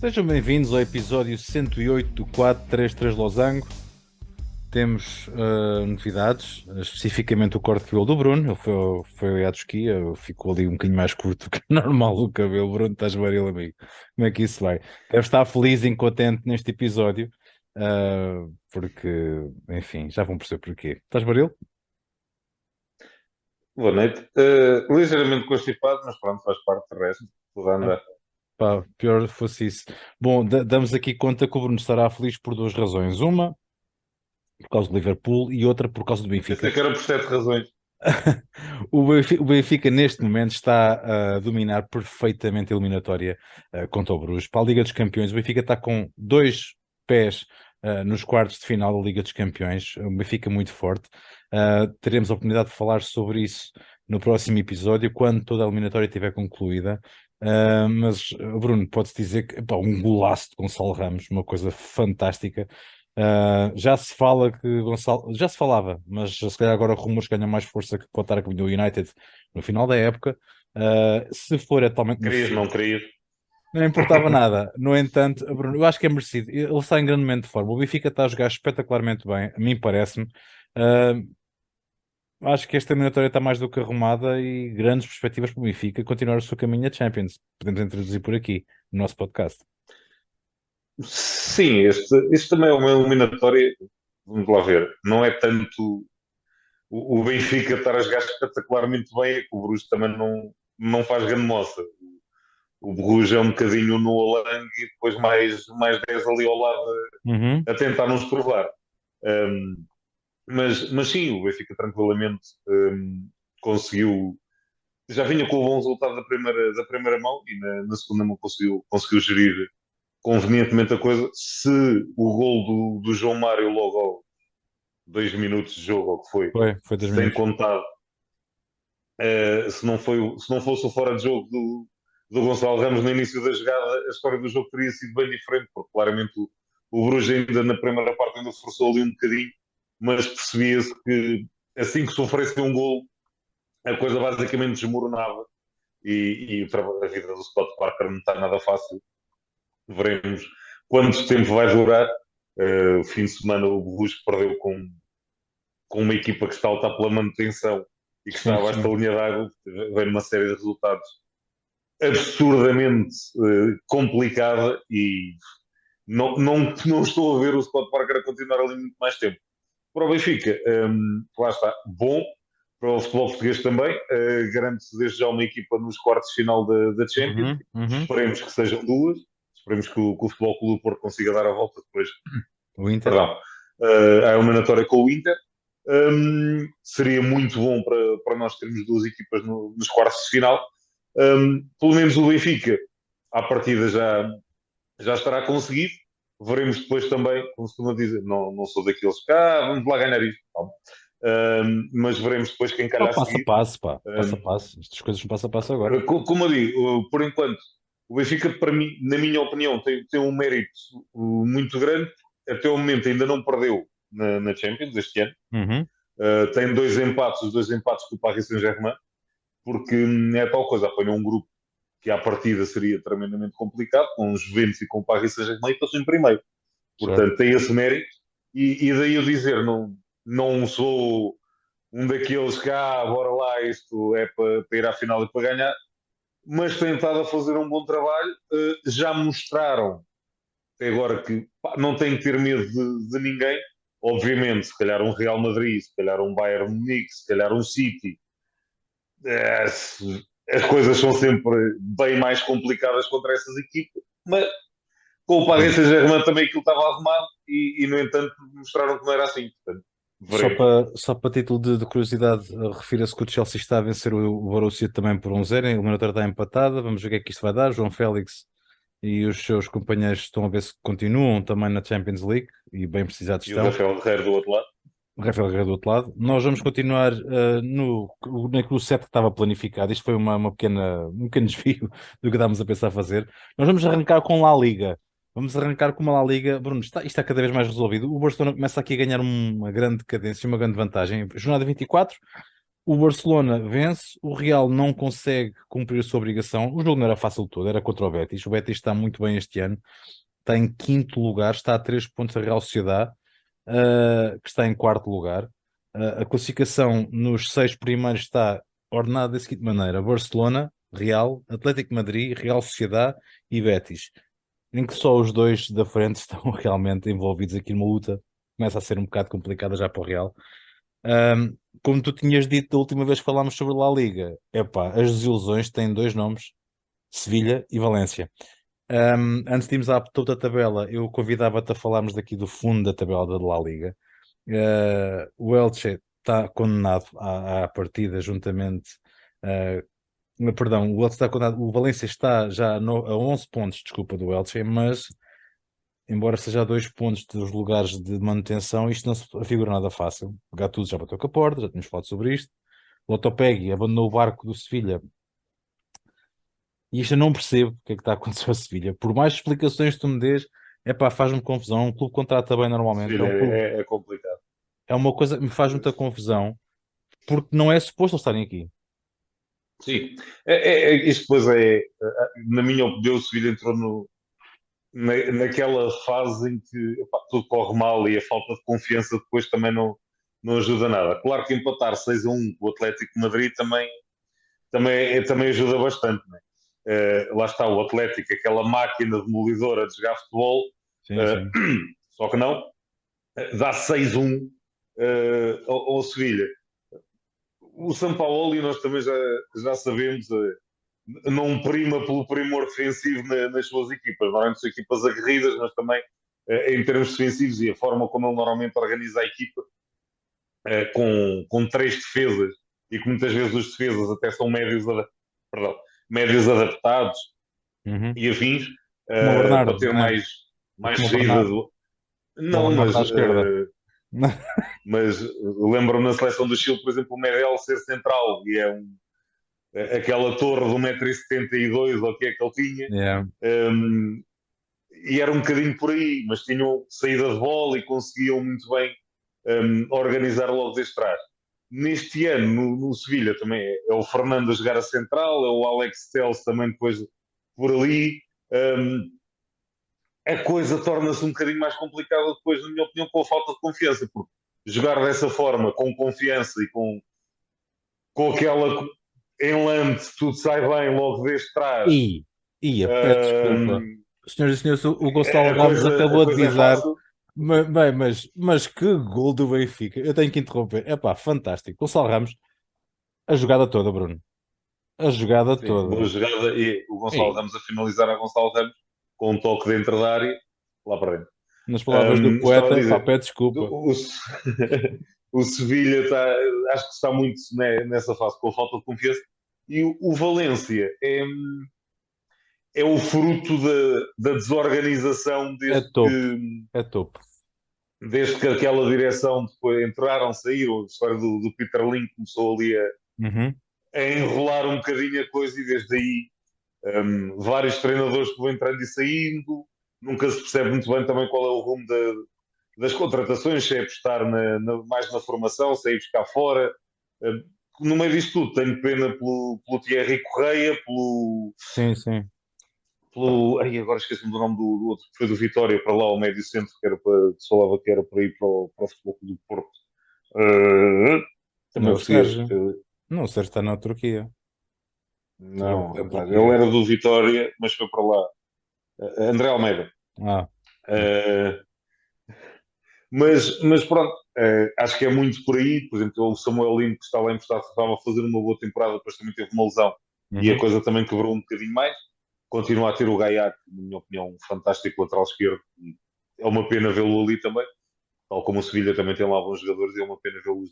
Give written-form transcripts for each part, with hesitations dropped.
Sejam bem-vindos ao episódio 108 do 433 Losango. Temos novidades, especificamente o corte de cabelo do Bruno. Ele foi à tosquia, ficou ali um bocadinho mais curto do que normal o cabelo. Bruno, estás baril, amigo? Como é que isso vai? Deve estar feliz e contente neste episódio, porque, enfim, já vão perceber porquê. Estás baril? Boa noite. Ligeiramente constipado, mas pronto, faz parte do resto. Tudo a andar. Pá, pior fosse isso. Bom, damos aqui conta que o Bruno estará feliz por duas razões. Uma, por causa do Liverpool, e outra por causa do Pensei Benfica. que era por sete razões. O Benfica, neste momento está a dominar perfeitamente a eliminatória contra o Bruges. Para a Liga dos Campeões, o Benfica está com dois pés nos quartos de final da Liga dos Campeões. O Benfica muito forte. Teremos a oportunidade de falar sobre isso no próximo episódio, quando toda a eliminatória estiver concluída. Mas, Bruno, pode-se dizer que pá, um golaço de Gonçalo Ramos, uma coisa fantástica. Já se fala que Gonçalo, já se falava, mas se calhar agora rumores ganham mais força que pode estar a caminho do United no final da época. Se for atualmente no Querias, não City, querias? não importava nada. No entanto, Bruno, eu acho que é merecido. Ele está em grande momento de forma. O Benfica está a jogar espetacularmente bem, a mim parece-me. Uh, Acho que esta eliminatória está mais do que arrumada e grandes perspectivas para o Benfica continuar o seu caminho a Champions. Podemos introduzir por aqui no nosso podcast. Sim, este também é uma eliminatória. Vamos lá ver. Não é tanto o Benfica estar a jogar espetacularmente bem, é que o Bruges também não faz grande moça. O Bruges é um bocadinho no Holang e depois mais 10 ali ao lado Uhum. a tentar nos provar. Um, mas sim, o Benfica tranquilamente conseguiu. Já vinha com o bom resultado da primeira mão e na segunda mão conseguiu gerir convenientemente a coisa. Se o gol do João Mário logo aos 2 minutos de jogo, ou que foi, Foi 2 minutos. sem contar, se não fosse o fora de jogo do Gonçalo Ramos no início da jogada, a história do jogo teria sido bem diferente, porque claramente o Bruges ainda na primeira parte ainda forçou ali um bocadinho, mas percebia-se que assim que sofresse um gol, a coisa basicamente desmoronava e a vida do Scott Parker não está nada fácil. Veremos quanto tempo vai durar. O fim de semana o Borussia perdeu com uma equipa que está a lutar pela manutenção e que está Sim, abaixo da sim. linha d'água. Vem uma série de resultados absurdamente complicada e não estou a ver o Scott Parker a continuar ali muito mais tempo. Para o Benfica, lá está, bom. Para o futebol português também, garante-se desde já uma equipa nos quartos de final da Champions. Uhum, uhum. Esperemos que sejam duas. Esperemos que o Futebol Clube do Porto consiga dar a volta depois, O Inter. perdão, à eliminatória com o Inter. Seria muito bom para nós termos duas equipas nos quartos de final. Pelo menos o Benfica, à partida, já estará conseguido. Veremos depois também, como se costuma dizer, não sou daqueles que vamos lá ganhar isto. Mas veremos depois quem Só calhar a passo a seguir. passo, pá. Passo a Um, passo. Estas coisas são passo a passo agora. como eu digo, por enquanto, o Benfica, para mim, na minha opinião, tem um mérito muito grande. Até o momento ainda não perdeu na Champions este ano. Uhum. Tem dois empates, os dois empates com o Paris Saint-Germain, porque é tal coisa, apanhou um grupo que à partida seria tremendamente complicado, com os Juventus e com o Paris Saint-Germain, e passou em primeiro. Certo. Portanto, tem esse mérito. E daí eu dizer, não sou um daqueles que, bora lá, isto é para ir à final e para ganhar, mas têm estado a fazer um bom trabalho. Já mostraram até agora que não têm que ter medo de ninguém. Obviamente, se calhar um Real Madrid, se calhar um Bayern Munique, se calhar um City, as coisas são sempre bem mais complicadas contra essas equipas, mas com o Paris Sim. Saint-Germain também aquilo estava arrumado e, no entanto, mostraram que não era assim. Portanto, veremos. Só para título de curiosidade, refira-se que o Chelsea está a vencer o Borussia também por 1-0, a eliminatória está empatada, vamos ver o que é que isto vai dar. João Félix e os seus companheiros estão a ver se continuam também na Champions League e bem precisados E o estão. Rafael Guerreiro do outro lado. O Rafael Guerreiro do outro lado. Nós vamos continuar naquele set que estava planificado. Isto foi um pequeno desvio do que estávamos a pensar fazer. Nós vamos arrancar com La Liga. Vamos arrancar com uma La Liga. Bruno, isto está cada vez mais resolvido. O Barcelona começa aqui a ganhar uma grande decadência, uma grande vantagem. Jornada 24. O Barcelona vence, o Real não consegue cumprir a sua obrigação. O jogo não era fácil todo, era contra o Betis. O Betis está muito bem este ano, está em quinto lugar, está a 3 pontos da Real Sociedade, que está em quarto lugar. A classificação nos 6 primeiros está ordenada da seguinte maneira: Barcelona, Real, Atlético de Madrid, Real Sociedade e Betis, em que só os dois da frente estão realmente envolvidos aqui numa luta. Começa a ser um bocado complicada já para o Real. Como tu tinhas dito da última vez que falámos sobre a La Liga, epá, as desilusões têm dois nomes: Sevilha e Valência. Antes de irmos à toda a tabela, eu convidava-te a falarmos daqui do fundo da tabela da La Liga. O Elche está condenado à partida juntamente. Perdão, o Elche está condenado. O Valência está já a 11 pontos, desculpa, do Elche, mas embora seja a 2 pontos dos lugares de manutenção, isto não se afigura nada fácil. O Gattuso já bateu com a porta, já tínhamos falado sobre isto. O Lotopegui abandonou o barco do Sevilha e isto eu não percebo o que é que está a acontecer ao Sevilha. Por mais explicações que tu me dês, é pá, faz-me confusão. Um clube contrata bem normalmente, Sevilha é complicado. é uma coisa que me faz muita confusão, porque não é suposto eles estarem aqui. Sim, isto depois na minha opinião, o Sevilha entrou naquela fase em que epá, tudo corre mal e a falta de confiança depois também não ajuda nada. Claro que empatar 6-1 com o Atlético de Madrid também ajuda bastante, né? Lá está o Atlético, aquela máquina demolidora de jogar futebol, Sim, uh, sim. só que não, dá 6-1 ao Sevilha. O São Paulo, e nós também já sabemos, não prima pelo primor defensivo nas suas equipas. Normalmente são equipas aguerridas, mas também em termos defensivos e a forma como ele normalmente organiza a equipa, com três defesas, e que muitas vezes os defesas até são perdão, médios adaptados Uhum. e afins, Como o para Bernardo, ter não é? mais Como o saída Bernardo, do. como o Não, Bernardo à esquerda. mas lembro-me na seleção do Chile, por exemplo, o Medel ser central e aquela torre de 1,72 m ou o que é que ele tinha. Yeah. Um, e era um bocadinho por aí, mas tinham saída de bola e conseguiam muito bem organizar logo desde trás. Neste ano, no Sevilha, também é o Fernando a jogar a central, é o Alex Telles também depois por ali. Um, a coisa torna-se um bocadinho mais complicada depois, na minha opinião, com a falta de confiança, porque jogar dessa forma, com confiança e com aquela enlante, tudo sai bem logo desde trás. E, peço desculpa. Um, Senhoras e senhores, o Gonçalo Ramos a acabou de coisa é dizer, fácil. bem, mas que gol do Benfica. Eu tenho que interromper. Epá, fantástico. Gonçalo Ramos, a jogada toda, Bruno. A jogada Sim, boa toda. jogada e o Gonçalo Ei, Ramos a finalizar a Gonçalo Ramos com um toque dentro da área, lá para dentro. nas palavras do Estava a poeta, pá, dizer, peço desculpa. o Sevilha acho que está muito nessa fase com a falta de confiança, e o Valência é o fruto da desorganização É topo. É topo. desde que aquela direção depois entraram, saíram, a história do Peter Link começou ali Uhum. a enrolar um bocadinho a coisa, e desde aí vários treinadores que vão entrando e saindo, nunca se percebe muito bem também qual é o rumo das contratações, se é apostar mais na formação, se é ir buscar fora. No meio disto tudo, tenho pena pelo Thierry Correia, Sim, sim. Ai, agora esqueci-me do nome do outro, que foi do Vitória para lá, ao médio centro, que se falava que era para ir para o Futebol Clube do Porto. Uh, Não, também o português. Sérgio. Não, o Sérgio está na Turquia. Não, É rapaz, ele português. era do Vitória, mas foi para lá. André Almeida. Ah, Uh, mas pronto, acho que é muito por aí. Por exemplo, o Samuel Lino, que está lá emprestado, estava a fazer uma boa temporada, depois também teve uma lesão e a uhum. coisa também quebrou um bocadinho mais. Continua a ter o Gaiac, na minha opinião, um fantástico lateral esquerdo. É uma pena vê-lo ali também, tal como o Sevilha também tem lá bons jogadores, e é uma pena vê-los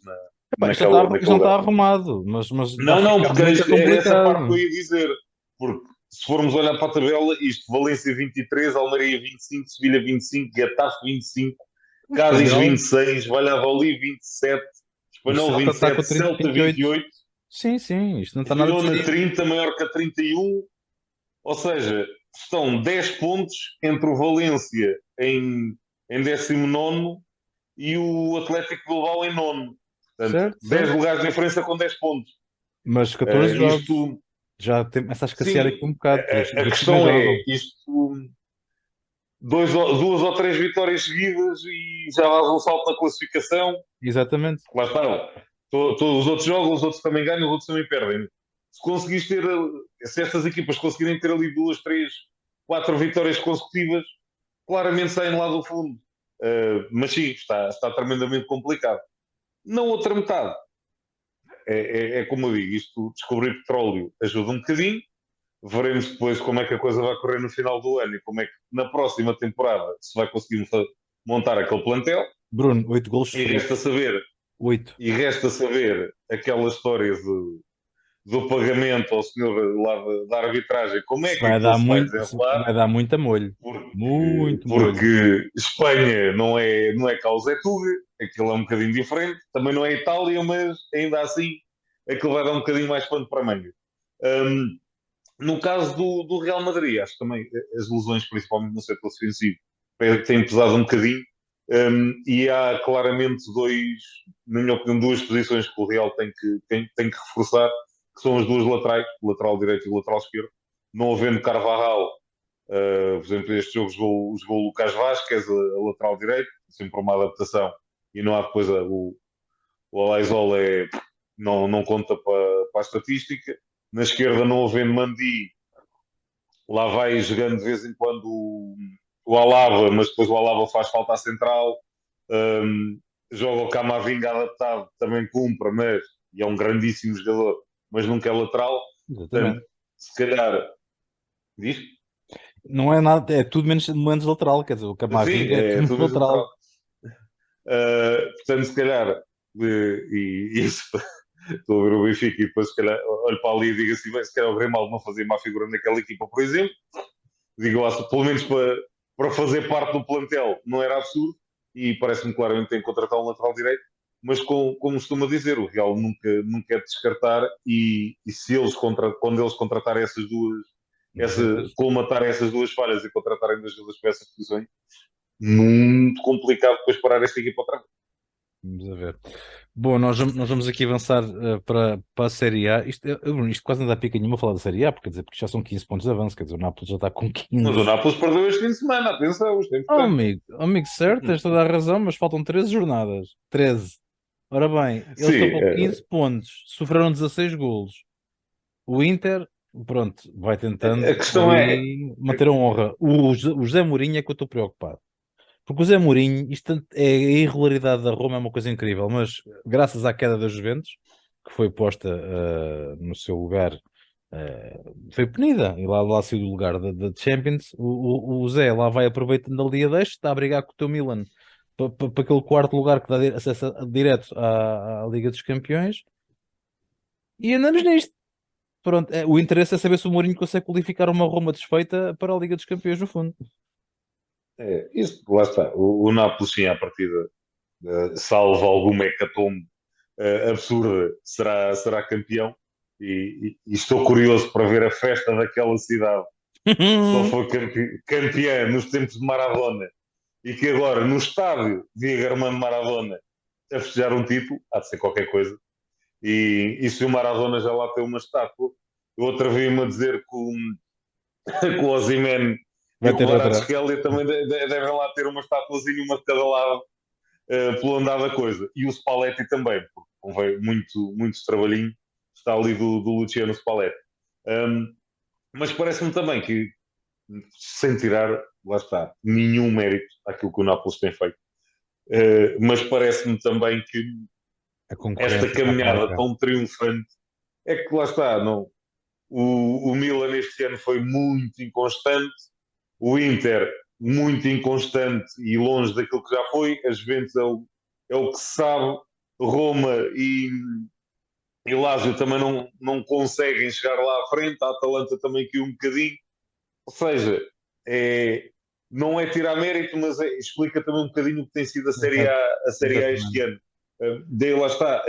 Epá, isto não naquele está lugar. arrumado, mas está a Não, ficar porque muito era essa parte que eu complicado. ia dizer. Porque se formos olhar para a tabela, isto: Valência 23, Almeria 25, Sevilha 25, Getafe 25, O Cádiz espanhol, 26, Valladolid 27, o Espanhol Celta está com 27, Celta 28. 28, Sim, sim, isto não está nada Girona decidido. 30, Maiorca 31. Ou seja, estão 10 pontos entre o Valência em 19º e o Atlético Bilbao em nono. Portanto, certo, 10 certo. lugares de diferença com 10 pontos. Mas 14 jogos Isto, já começa a escassear sim, aqui um bocado, porque a os outros também questão é, jogam. isto, duas ou três vitórias seguidas e já dás um salto na classificação. Exatamente. Lá está. Todos os outros jogam, os outros também ganham, os outros também perdem. Se conseguires ter, se estas equipas conseguirem ter ali duas, três, quatro vitórias consecutivas, claramente saem lá do fundo. Mas sim, está tremendamente complicado. Na outra metade, é como eu digo, isto descobrir petróleo ajuda um bocadinho. Veremos depois como é que a coisa vai correr no final do ano e como é que na próxima temporada se vai conseguir montar aquele plantel. Bruno, 8 golos E resta sofridos. saber, 8. e resta saber aquela história do pagamento ao senhor lá da arbitragem, como é Se que vai aquilo dar se vai muito, desenrolar, vai dar muito molho. porque, Muito molho. porque Espanha não é causa é Tuga, aquilo é um bocadinho diferente, também não é Itália, mas ainda assim aquilo vai dar um bocadinho mais pano para manga. Um, no caso do Real Madrid, acho que também as lesões, principalmente no setor defensivo, têm pesado um bocadinho. E há claramente na minha opinião, duas posições que o Real tem que reforçar, que são as duas laterais, o lateral direito e o lateral esquerdo. Não havendo Carvajal, por exemplo, este jogo jogou o Lucas Vázquez, a lateral direito, sempre uma adaptação, e não há depois o Alaizol não conta para a estatística. Na esquerda, não havendo Mandi, lá vai jogando de vez em quando o Alaba, mas depois o Alaba faz falta à central. Joga o Camavinga adaptado, também cumpre, mas e é um grandíssimo jogador, mas nunca é lateral. Portanto, Exatamente. se calhar diz? Não é nada, é tudo menos lateral, quer dizer, o Sim, Camavinga é é tudo tudo mesmo lateral. lateral. Portanto, se calhar, e isso, estou a ver o Benfica e depois se calhar olho para ali e digo assim, bem, se calhar o Grimaldo não fazia má figura naquela equipa, por exemplo, digo lá, pelo menos para fazer parte do plantel não era absurdo, e parece-me claramente que tem que contratar um lateral direito, mas como costuma dizer, o Real nunca é de descartar, e se eles quando eles contratarem Defesas. colmatarem essas duas falhas e contratarem das duas para essas posições, muito complicado depois parar esta equipa outra vez. Vamos a ver. Bom, nós vamos aqui avançar para a Série A. Bruno, isto quase não dá pica nenhuma a falar da Série A, porque já são 15 pontos de avanço, quer dizer, o Nápoles já está com Mas o 15. Nápoles perdeu este fim de semana, atenção, isto é importante. Oh, amigo, certo, tens toda a razão, mas faltam 13 jornadas. 13. Ora bem, eles estão Sim, com 15 pontos, sofreram 16 golos. O Inter, pronto, vai tentando a questão ali manter a honra. O José Mourinho é que eu estou preocupado. Porque o José Mourinho, a irregularidade da Roma é uma coisa incrível, mas graças à queda da Juventus, que foi posta no seu lugar, foi punida, e lá saiu do lugar da Champions, o Zé lá vai aproveitando ali a deixa, está a brigar com o teu Milan para aquele quarto lugar que dá acesso direto à Liga dos Campeões, e andamos nisto. Pronto, o interesse é saber se o Mourinho consegue qualificar uma Roma desfeita para a Liga dos Campeões, no fundo. isso, lá está. O Nápoles, sim, à partida, salvo alguma hecatombe absurda, será campeão. E estou curioso para ver a festa daquela cidade que só foi campeã nos tempos de Maradona e que agora, no estádio de Armando Maradona, a festejar um título, há de ser qualquer coisa. E se o Maradona já lá tem uma estátua, eu outra-vi-me a dizer que o Osimhen e Vai o ter outra. Kvaratskhelia também devem lá ter uma estatuazinha, uma de cada lado, pelo andar da coisa. E o Spalletti também, porque convém muito trabalhinho, está ali do Luciano Spalletti. Mas parece-me também que, sem tirar, lá está, nenhum mérito àquilo que o Nápoles tem feito. Mas parece-me também que A esta concorrência está caminhada fraca. tão triunfante é que lá está, não, o Milan este ano foi muito inconstante, o Inter muito inconstante e longe daquilo que já foi, a Juventus é o que se sabe, Roma e Lazio também não conseguem chegar lá à frente, a Atalanta também caiu um bocadinho, ou seja, é, não é tirar mérito, mas explica também um bocadinho o que tem sido Exato. A Série A este Exatamente. ano. Daí lá está,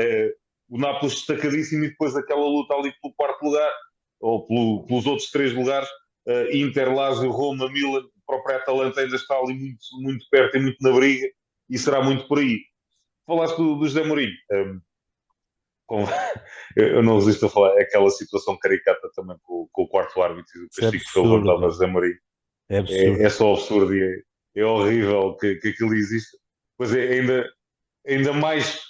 o Nápoles destacadíssimo e depois aquela luta ali pelo quarto lugar, ou pelos outros três lugares, Inter, Lazio, Roma, Milan, o próprio Atalanta ainda está ali muito perto e muito na briga, e será muito por aí. Falaste do José Mourinho. com- eu não resisto a falar, é aquela situação caricata também com o quarto árbitro e do Isso é castigo que foi levantado a absurdo. José Mourinho. É absurdo. É só absurdo e é horrível que aquilo exista. Pois é, ainda mais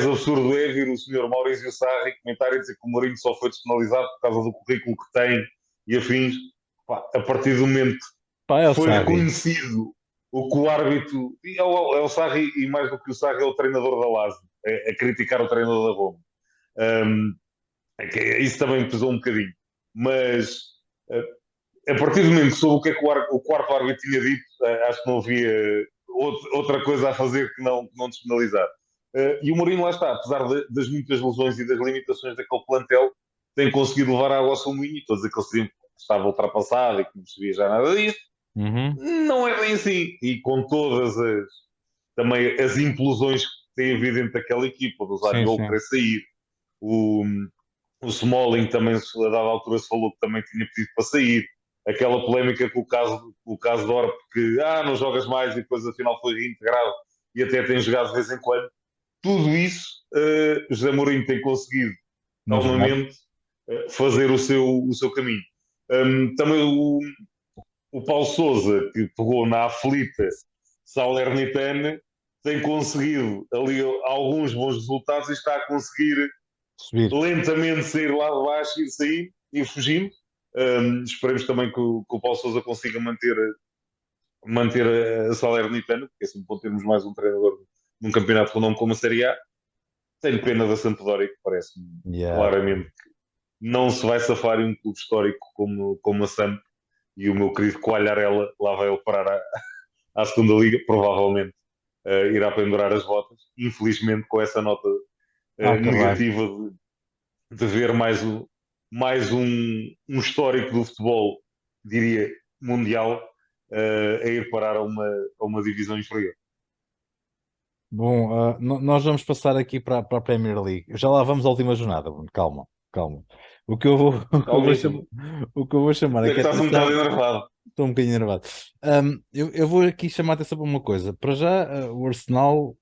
absurdo é vir o senhor Maurício Sarri comentar e dizer que o Mourinho só foi despenalizado por causa do currículo que tem e afins. Pá, a partir do momento Pá, é que o foi Sarri. reconhecido o que o árbitro, e é o Sarri, e mais do que o Sarri, é o treinador da Lazio, a criticar o treinador da Roma. Um, isso também pesou um bocadinho. Mas a partir do momento que soube o que é que o quarto árbitro tinha dito, acho que não havia outra coisa a fazer que não despenalizar. E o Mourinho lá está, apesar das muitas lesões e das limitações daquele plantel, tem conseguido levar a água ao seu moinho e todos aqueles que estava ultrapassado e que não percebia já nada disso. Uhum. Não é bem assim. E com todas também as implosões que tem havido dentro daquela equipa, do Sim, Zaniolo sim. querer sair, o, o Smalling também, a dada altura, se falou que também tinha pedido para sair. Aquela polémica com o caso de Orp, que não jogas mais e depois afinal foi reintegrado e até tem jogado de vez em quando. Tudo isso, José Mourinho tem conseguido Não jogar. calmamente fazer o seu caminho. Também o Paulo Sousa, que pegou na aflita Salernitana, tem conseguido ali alguns bons resultados e está a conseguir Subir. lentamente sair lá de baixo, ir sair, ir fugindo. Esperemos também que o Paulo Sousa consiga manter a Salernitana, porque é sempre bom termos mais um treinador num campeonato com nome como a Série A. Tenho pena da Sampdoria, que parece-me Yeah. claramente que não se vai safar em um clube histórico como a Samp, e o meu querido Coalharela lá vai ele parar à segunda liga, provavelmente irá pendurar as botas, infelizmente com essa nota Acabar. negativa de ver mais um histórico do futebol, diria, mundial, a ir parar a uma divisão inferior. Bom, nós vamos passar aqui para a Premier League. Já lá vamos à última jornada, Bruno. Calma, calma. O que eu vou, Calmíssimo. o que eu vou chamar É aqui que a estás um bocado atenção, enervado. estou um bocadinho enervado. Eu vou aqui chamar a atenção para uma coisa. Para já, o Arsenal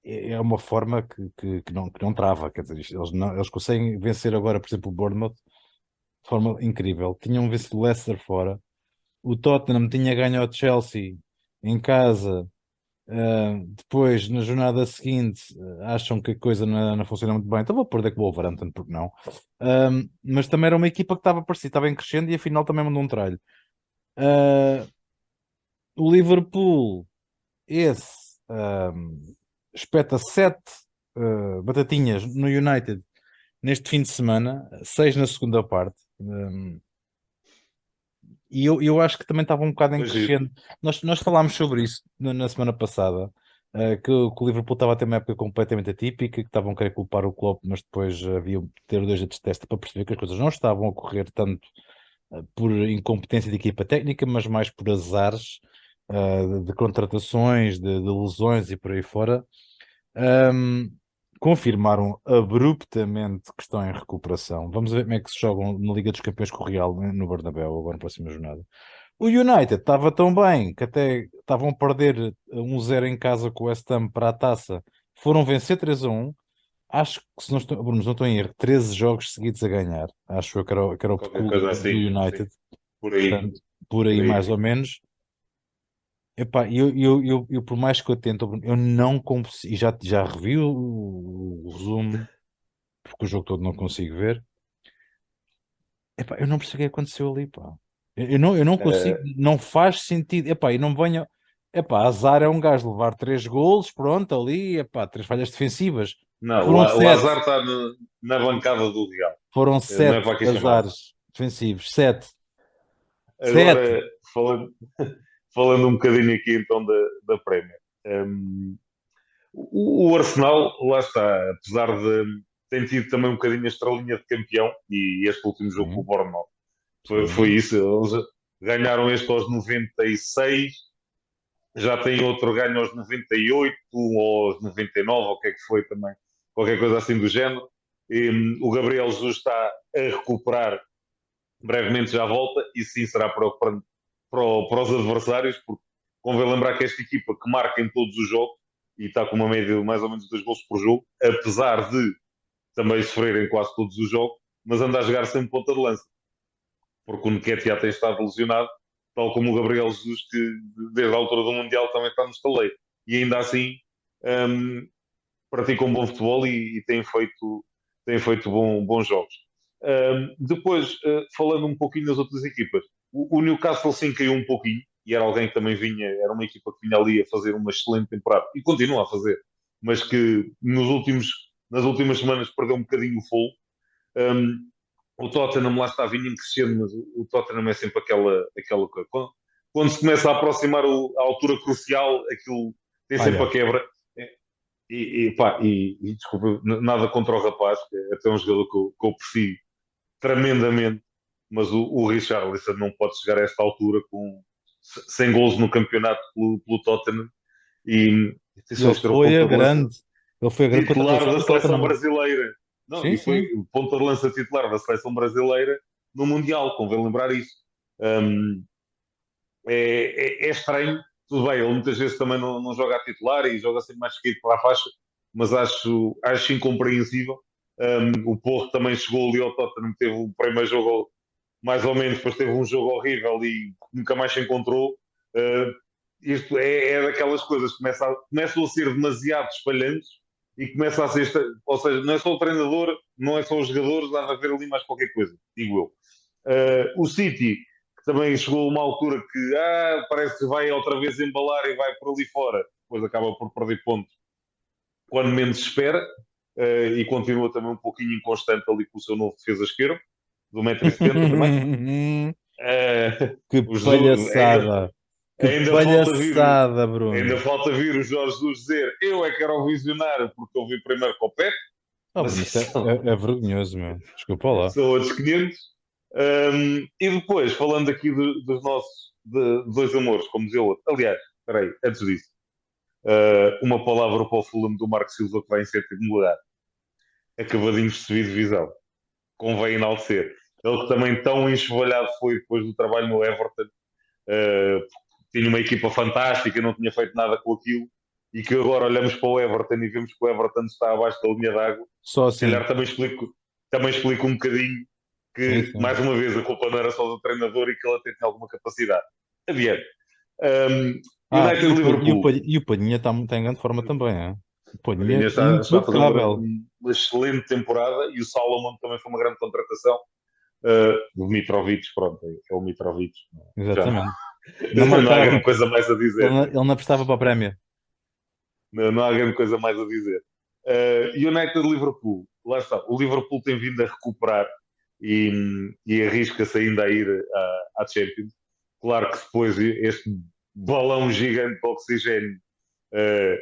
é uma forma que não trava. Quer dizer, eles conseguem vencer agora, por exemplo, o Bournemouth de forma incrível. Tinham vencido o Leicester fora. O Tottenham tinha ganho ao Chelsea em casa. Depois, na jornada seguinte, acham que a coisa não funciona muito bem, então vou perder com o Wolverhampton, porque não? Mas também era uma equipa que estava parecida, estava em crescendo e afinal também mandou um tralho. Ah, o Liverpool, esse, espeta sete batatinhas no United neste fim de semana, seis na segunda parte. E eu acho que também estava um bocado em Foi giro. crescendo. Nós falámos sobre isso na semana passada, que o Liverpool estava a ter uma época completamente atípica, que estavam a querer culpar o Klopp, mas depois havia ter dois de teste para perceber que as coisas não estavam a correr tanto por incompetência de equipa técnica, mas mais por azares de contratações, de lesões e por aí fora. Ahm, confirmaram abruptamente que estão em recuperação. Vamos ver como é que se jogam na Liga dos Campeões com o Real no Bernabéu agora na próxima jornada. O United estava tão bem que até estavam a perder 1-0 em casa com o West Ham para a taça. Foram vencer 3-1. Acho que, se não estou, Bruno, se não estou em erro, 13 jogos seguidos a ganhar. Acho eu que era o Qualquer pecúlio coisa do assim. Sim. United. Por aí. Portanto, por Por aí aí. mais ou menos. Epá, eu, por mais que eu tente, Bruno, eu não consigo, e já revi o resumo, porque o jogo todo não consigo ver. Epá, eu não percebi o que aconteceu ali, pá. Eu não consigo, Eh, não faz sentido. Epá, e não venho. Epá, azar é um gajo levar três golos, pronto, ali, epá, três falhas defensivas. não, o, Foram o sete, Azar está na bancada do Real. foram Não é sete para aqui chamar. azares defensivos, sete, sete. Agora, falando um bocadinho aqui então da Premier. Um, o Arsenal, lá está, apesar de ter tido também um bocadinho a estrelinha de campeão, e este último jogo com o Sim, Bournemouth foi sim. isso, eles ganharam este aos 96, já têm outro ganho aos 98 ou aos 99, ou o que é que foi também, qualquer coisa assim do género. E, o Gabriel Jesus está a recuperar, brevemente já volta, e sim será preocupante para os adversários, porque convém lembrar que esta equipa que marca em todos os jogos e está com uma média de mais ou menos 2 gols por jogo, apesar de também sofrer em quase todos os jogos, mas anda a jogar sempre ponta de lança, porque o Nketiah tem estado lesionado, tal como o Gabriel Jesus, que desde a altura do Mundial também está no estaleiro. E ainda assim um, pratica um bom futebol e tem feito bons jogos. Depois, falando um pouquinho das outras equipas, o Newcastle sim caiu um pouquinho, e era alguém que também vinha, era uma equipa que vinha ali a fazer uma excelente temporada, e continua a fazer, mas que nas últimas semanas perdeu um bocadinho o fogo. Um, o Tottenham lá está vinha crescendo, mas o Tottenham é sempre aquela coisa. Quando se começa a aproximar a altura crucial, aquilo tem sempre a Olha, quebra. Desculpa, nada contra o rapaz, que é até um jogador que eu aprecio tremendamente, mas o Richarlison não pode chegar a esta altura com 100 gols no campeonato pelo Tottenham e atenção, ele isto era o foi a ponta de lança grande. Ele foi a grande titular contratação da do seleção Tottenham. brasileira. Não, Sim, e foi sim. o ponta de lança titular da seleção brasileira no Mundial, convém lembrar isso. Um, é estranho, tudo bem, ele muitas vezes também não joga a titular e joga sempre mais seguido para a faixa, mas acho incompreensível. O Porro também chegou ali ao Tottenham, teve o primeiro jogo mais ou menos, depois teve um jogo horrível e nunca mais se encontrou. Uh, Isto é daquelas coisas que começam a ser demasiado espalhantes e começa a ser, ou seja, não é só o treinador, não é só os jogadores, dá a haver ali mais qualquer coisa, digo eu. O City, que também chegou a uma altura que parece que vai outra vez embalar e vai por ali fora, depois acaba por perder pontos quando menos se espera, e continua também um pouquinho inconstante ali com o seu novo defesa esquerdo, do 1,70 m também. Que Os, palhaçada! Que ainda falta vir palhaçada, ainda Bruno! falta vir o Jorge Jesus dizer eu é que era o visionário porque eu vi primeiro com o Pep, Oh, mas Bruno, isso isso é vergonhoso, meu. Desculpa lá. são outros 500. E depois, falando aqui dos nossos dois amores, como dizia o outro, aliás, espera aí, antes disso, uma palavra para o Fulham do Marco Silva que vai em sétimo lugar. Acabadinhos de subir divisão. Convém enaltecer. Ele que também tão enxovalhado foi depois do trabalho no Everton, uh, tinha uma equipa fantástica, não tinha feito nada com aquilo, e que agora olhamos para o Everton e vemos que o Everton está abaixo da linha d'água. Só Se calhar assim. também explico um bocadinho Sim, que, sim. mais uma vez, a culpa não era só do treinador e que ele até tinha alguma capacidade. Adiante. Um, Ah, United Liverpool. E o Palhinha está em grande forma também, é? O O Palhinha Palhinha é está a fazer impecável. uma excelente temporada e o Salomon também foi uma grande contratação. O Mitrovic, pronto, é o Mitrovic. Já não, Exatamente. Não não há grande marcava. coisa mais a dizer. Ele não prestava para a prémio. Não há grande coisa mais a dizer. United Liverpool, lá está. O Liverpool tem vindo a recuperar e, e arrisca-se ainda a ir à Champions. Claro que depois este balão gigante de oxigênio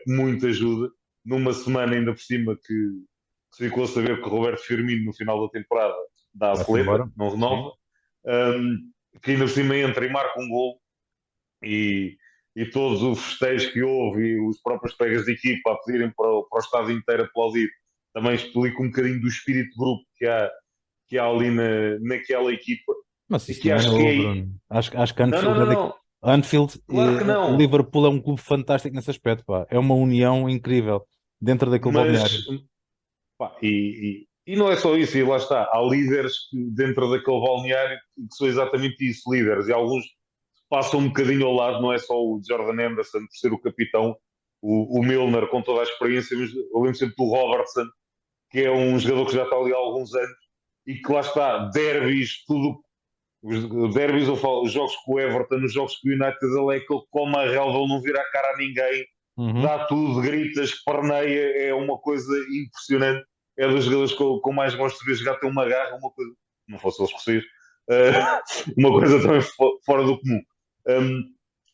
muito ajuda. Numa semana ainda por cima que se ficou a saber que o Roberto Firmino no final da temporada dá a Vai-se seleta, embora. não Sim. renova, que ainda por cima entra e marca um gol e, e todos os festejos que houve e os próprios colegas de equipa a pedirem para o Estado inteiro aplaudir, também explica um bocadinho do espírito de grupo que há ali naquela equipa Mas e isso que também é acho que é o aí. Bruno. Acho que Não, não, Anfield não, não. Anfield Claro que o não. Liverpool é um clube fantástico nesse aspecto, pá. É uma união incrível dentro daquele Mas balneário. pá, e não é só isso, e lá está, há líderes dentro daquele balneário que são exatamente isso, líderes, e alguns passam um bocadinho ao lado, não é só o Jordan Anderson por ser o capitão, o Milner com toda a experiência, mas eu lembro sempre do Robertson, que é um jogador que já está ali há alguns anos, e que lá está, derbys, tudo, os derbys, eu falo, os jogos com o Everton, os jogos com o United, ele é aquele que come a relva, ele não vira a cara a ninguém, Uhum. dá tudo, gritas, perneia, é uma coisa impressionante. É dos jogadores que eu mais gosto de ver jogar, tem uma garra, uma coisa, não fosse os escocês, uma coisa também fora do comum.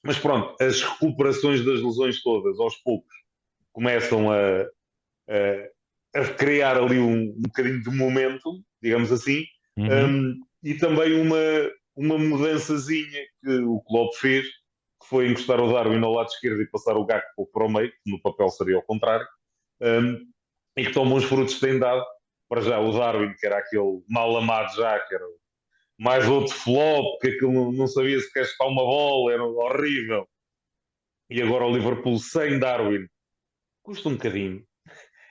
Mas pronto, as recuperações das lesões todas, aos poucos, começam a criar ali um bocadinho de momento, digamos assim, Uhum. e também uma mudançazinha que o Klopp fez, que foi encostar o Darwin ao lado esquerdo e passar o Gakpo para o meio, que no papel seria ao contrário, um, e que tão bons frutos têm dado. Para já o Darwin, que era aquele mal amado já, que era mais outro flop, que aquilo não sabia se quer estar uma bola, era horrível. E agora o Liverpool sem Darwin custa um bocadinho.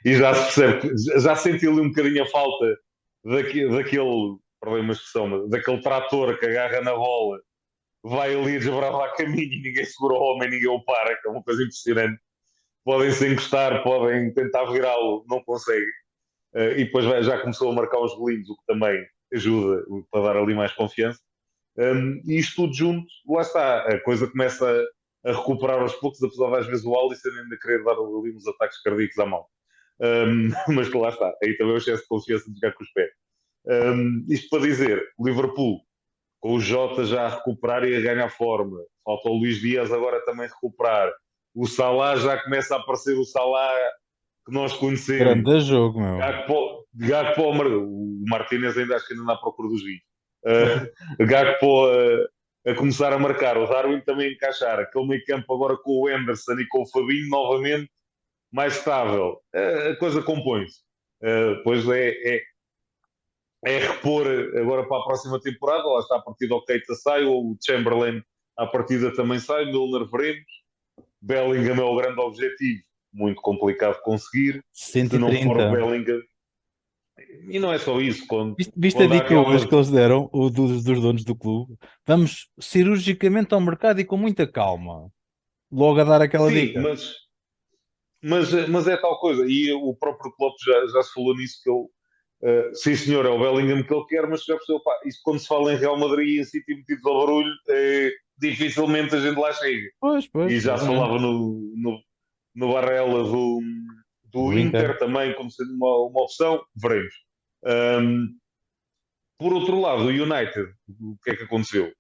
e já se percebe, já senti ali um bocadinho a falta daquele, perdão uma expressão, daquele trator que agarra na bola, vai ali a desbravar caminho e ninguém segura o homem, ninguém o para, que é uma coisa impressionante. Podem se encostar, podem tentar virá-lo, não conseguem. E depois já começou a marcar os golinhos, o que também ajuda para dar ali mais confiança. E isto tudo junto, lá está, a coisa começa a recuperar aos poucos, apesar de às vezes o Alisson ainda querer dar ali uns ataques cardíacos à mão. Mas lá está, aí também o excesso de confiança de jogar com os pés. Isto para dizer, Liverpool, com o Jota já a recuperar e a ganhar forma, falta o Luís Dias agora também recuperar, o Salah já começa a aparecer o Salah que nós conhecemos. Grande jogo, meu. Gakpo, o Martínez ainda acho que ainda anda à procura dos vídeos. Gakpo a começar a marcar, o Darwin também a encaixar, aquele meio campo agora com o Henderson e com o Fabinho novamente mais estável. A coisa compõe-se. Pois é repor agora para a próxima temporada, lá está a partida o Keita sai, o Chamberlain à partida também sai, Milner veremos, Bellingham é o grande objetivo, muito complicado de conseguir, se não for 130. Bellingham, e não é só isso, Viste a quando há dica hoje que aquelas... eles deram, dos donos do clube? Vamos cirurgicamente ao mercado e com muita calma. Logo a dar aquela Sim, dica. mas é tal coisa, e o próprio Klopp já se falou nisso, que ele, sim senhor, é o Bellingham que ele quer, mas já percebeu, pá, isso quando se fala em Real Madrid e em City metidos ao barulho, dificilmente a gente lá chega. Pois, E pois, já se exatamente. falava no Barella do Do Inter. Inter também como sendo uma opção, veremos. Um, por outro lado, o United, o que é que aconteceu?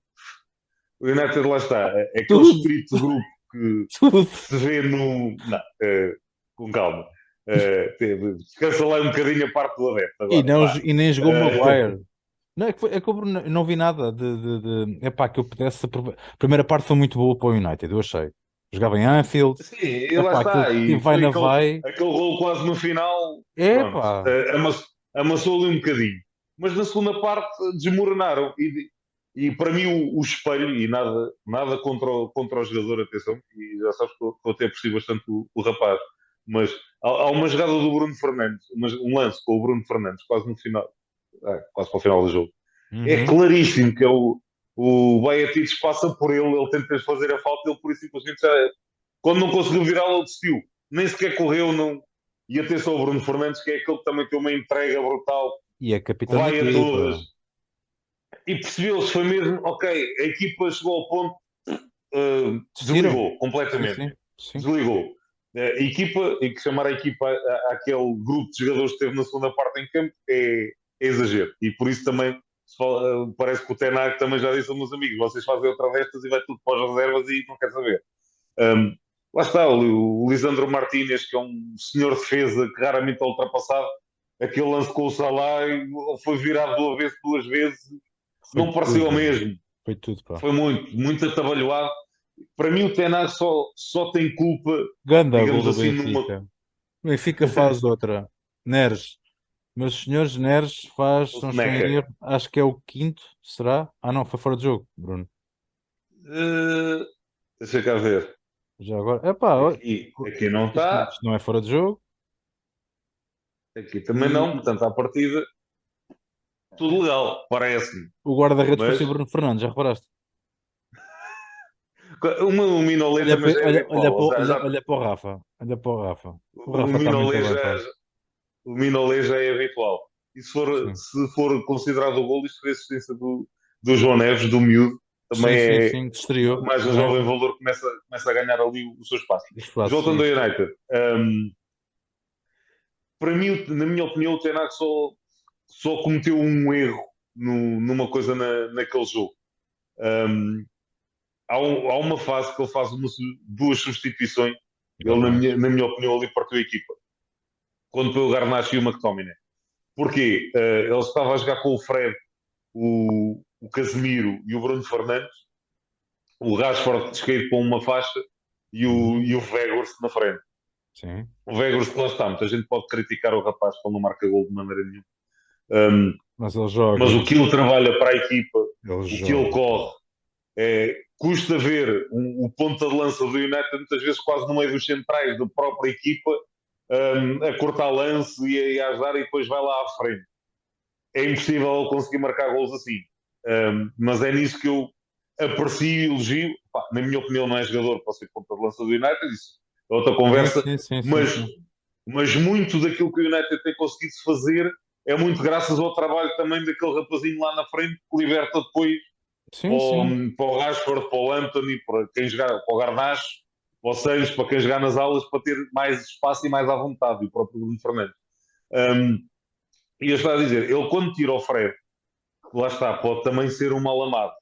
O United lá está, é aquele Tudo, espírito de grupo tudo. que se vê no. Não, com calma. Descansa lá um bocadinho a parte do adepto E, agora. não, Vá. e nem jogou o Uh, Maguire. Não, é que eu não vi nada epá, que eu pudesse. A primeira parte foi muito boa para o United, eu achei. Jogava em Anfield. sim, e lá Epá, aquilo está. tipo E vai foi na aquele, vai. aquele gol quase no final. Pronto. Epá. Amassou ali um bocadinho. Mas na segunda parte desmoronaram. E para mim o espelho, e nada contra o jogador, atenção, e já sabes que eu até aprecio bastante o rapaz, mas há uma jogada do Bruno Fernandes, um lance com o Bruno Fernandes, quase no final, quase para o final do jogo. É Uhum. claríssimo que é o Baiatides passa por ele tenta fazer a falta, ele por isso simplesmente quando não conseguiu virá-lo, ele desistiu. Nem sequer correu, não. E atenção ao Bruno Fernandes, que é aquele que também tem uma entrega brutal, E é que capitão da vai a todas. equipa. E percebeu-se, foi mesmo, ok, a equipa chegou ao ponto, Desistiram? desligou Sim, completamente. sim, sim. Desligou. A equipa, e que chamar a equipa àquele grupo de jogadores que teve na segunda parte em campo é exagero. E por isso também parece que o Tenag também já disse aos meus amigos: vocês fazem outra destas e vai tudo para as reservas e não quer saber. Um, lá está, o Lisandro Martínez, que é um senhor defesa que raramente é ultrapassado, aquele lance com o Salah foi virado duas vezes, Foi não pareceu o tudo. mesmo. Foi tudo, pá. Foi muito atabalhoado. Para mim, o Tenag só tem culpa, Ganda gol digamos do assim, numa. Benfica. O Benfica faz outra. Neres. Meus senhores, Neres faz, O se não estou em Teneca. erro, acho que é o quinto, será? Ah, não, foi fora de jogo, Bruno. Uh, deixa cá ver. Já agora. Epá, Aqui não está, isto não é fora de jogo. aqui também não, E portanto, à partida, tudo legal, parece-me. o guarda-redes Mas parecia Bruno Fernandes, já reparaste? o Minolet Olha, também já é habitual. olha para o Rafa. Olha para o Rafa. O O Rafa está muito Minolet bem, pá. o Minolet já é habitual. E Sim, se for considerado o gol, isto foi a assistência do João Neves, do miúdo, também sim, sim, é sim, estreou. mais um jovem Bem, valor que começa a ganhar ali o seu espaço. Mas espaço, voltando sim. ao United, para mim, na minha opinião, o Ten Hag só cometeu um erro numa coisa naquele jogo. Um, há uma fase que ele faz duas substituições. Ele, Garnacho. na minha opinião, ali partiu a equipa. Quando foi o Garnacho e o McTominay. Porquê? Ele estava a jogar com o Fred, o Casemiro e o Bruno Fernandes, o Rashford descaído com uma faixa Uhum, e o Weghorst na frente. sim. O Weghorst, lá está, muita gente pode criticar o rapaz quando não marca gol de maneira nenhuma. Um, Mas ele mas joga. o que ele trabalha para a equipa, Ele o que ele joga, pá. corre, custa ver o ponta de lança do United muitas vezes quase no meio dos centrais da própria equipa a cortar lance e a ajudar e depois vai lá à frente. É impossível ele conseguir marcar gols assim. Mas é nisso que eu aprecio e elogio. Pá, na minha opinião, não é jogador para ser ponta de lança do United, isso é outra Sim, conversa, sim, sim, sim, mas, sim. mas muito daquilo que o United tem conseguido fazer é muito graças ao trabalho também daquele rapazinho lá na frente que liberta depois Sim, sim. para o Rashford, para o Anthony, para quem jogar, para o Garnacho, para o Sancho, para quem jogar nas aulas, para ter mais espaço e mais à vontade, e o próprio Bruno Fernandes. Um, e eu estava a dizer, ele quando tira o Fred, lá está, pode também ser um mal amado,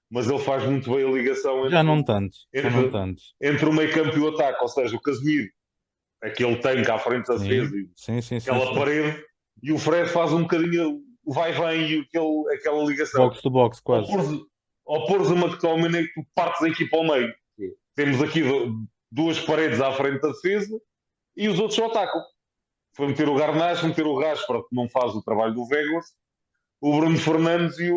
mas ele faz muito bem a ligação Já não tanto, já não entre, tanto. entre o meio campo e o ataque, ou seja, o Casemiro, aquele tanque à frente da defesa, Sim, sim, sim, sim, aquela sim. parede, e o Fred faz um bocadinho o vai-vem e aquela ligação. Box to box, Ao quase. pôr, ao pôr uma McTominay, tu partes a equipa ao meio. Temos aqui duas paredes à frente da defesa e os outros só atacam. Foi meter o Garnacho, meter o Rashford, que não faz o trabalho do Vegas, o Bruno Fernandes e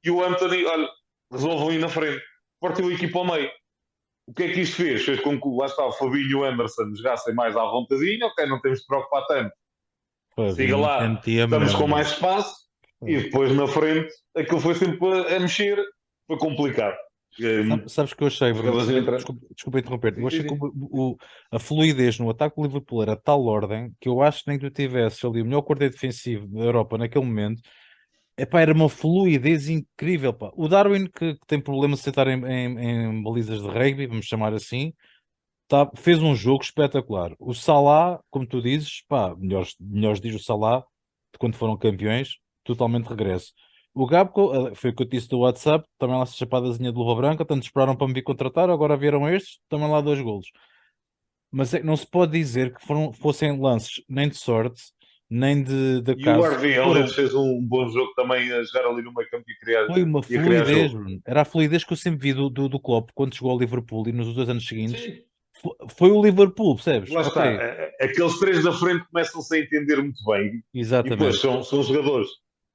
o Anthony, olha, resolvam ir na frente. Partiu a equipa ao meio. O que é que isto fez? Fez com que lá está o Fabinho e o Anderson jogassem mais à vontadinha, ok, não temos de preocupar tanto. Siga Fabinho, lá, sentia estamos com mesmo. mais espaço e depois na frente aquilo foi sempre a mexer, foi complicado. Sabes o que eu achei, Os Bruno? jogadores entram. Desculpa interromper. Eu Sim, sim, achei que sim. a fluidez no ataque do Liverpool era de tal ordem que eu acho que nem tu tivesses ali o melhor quarteto defensivo da Europa naquele momento. Epá, era uma fluidez incrível, pá. O Darwin, que tem problema de sentar em balizas de rugby, vamos chamar assim, fez um jogo espetacular. O Salah, como tu dizes, pá, melhores dias o Salah, de quando foram campeões, totalmente regresso. O Gabko, foi o que eu te disse do WhatsApp, também lá essa chapadazinha de luva branca, tanto esperaram para me vir contratar, agora vieram estes, também lá dois golos. Mas não se pode dizer que fossem lances nem de sorte, nem de E o acaso. Harvey Elliott Foram, fez um bom jogo também a jogar ali no meio campo foi uma e a criar fluidez, jogo. Bruno. Era a fluidez que eu sempre vi do Klopp quando chegou ao Liverpool e nos dois anos seguintes. Sim. Foi o Liverpool, percebes? Lá está. Ok, Aqueles três da frente começam-se a entender muito bem. E depois exatamente. são jogadores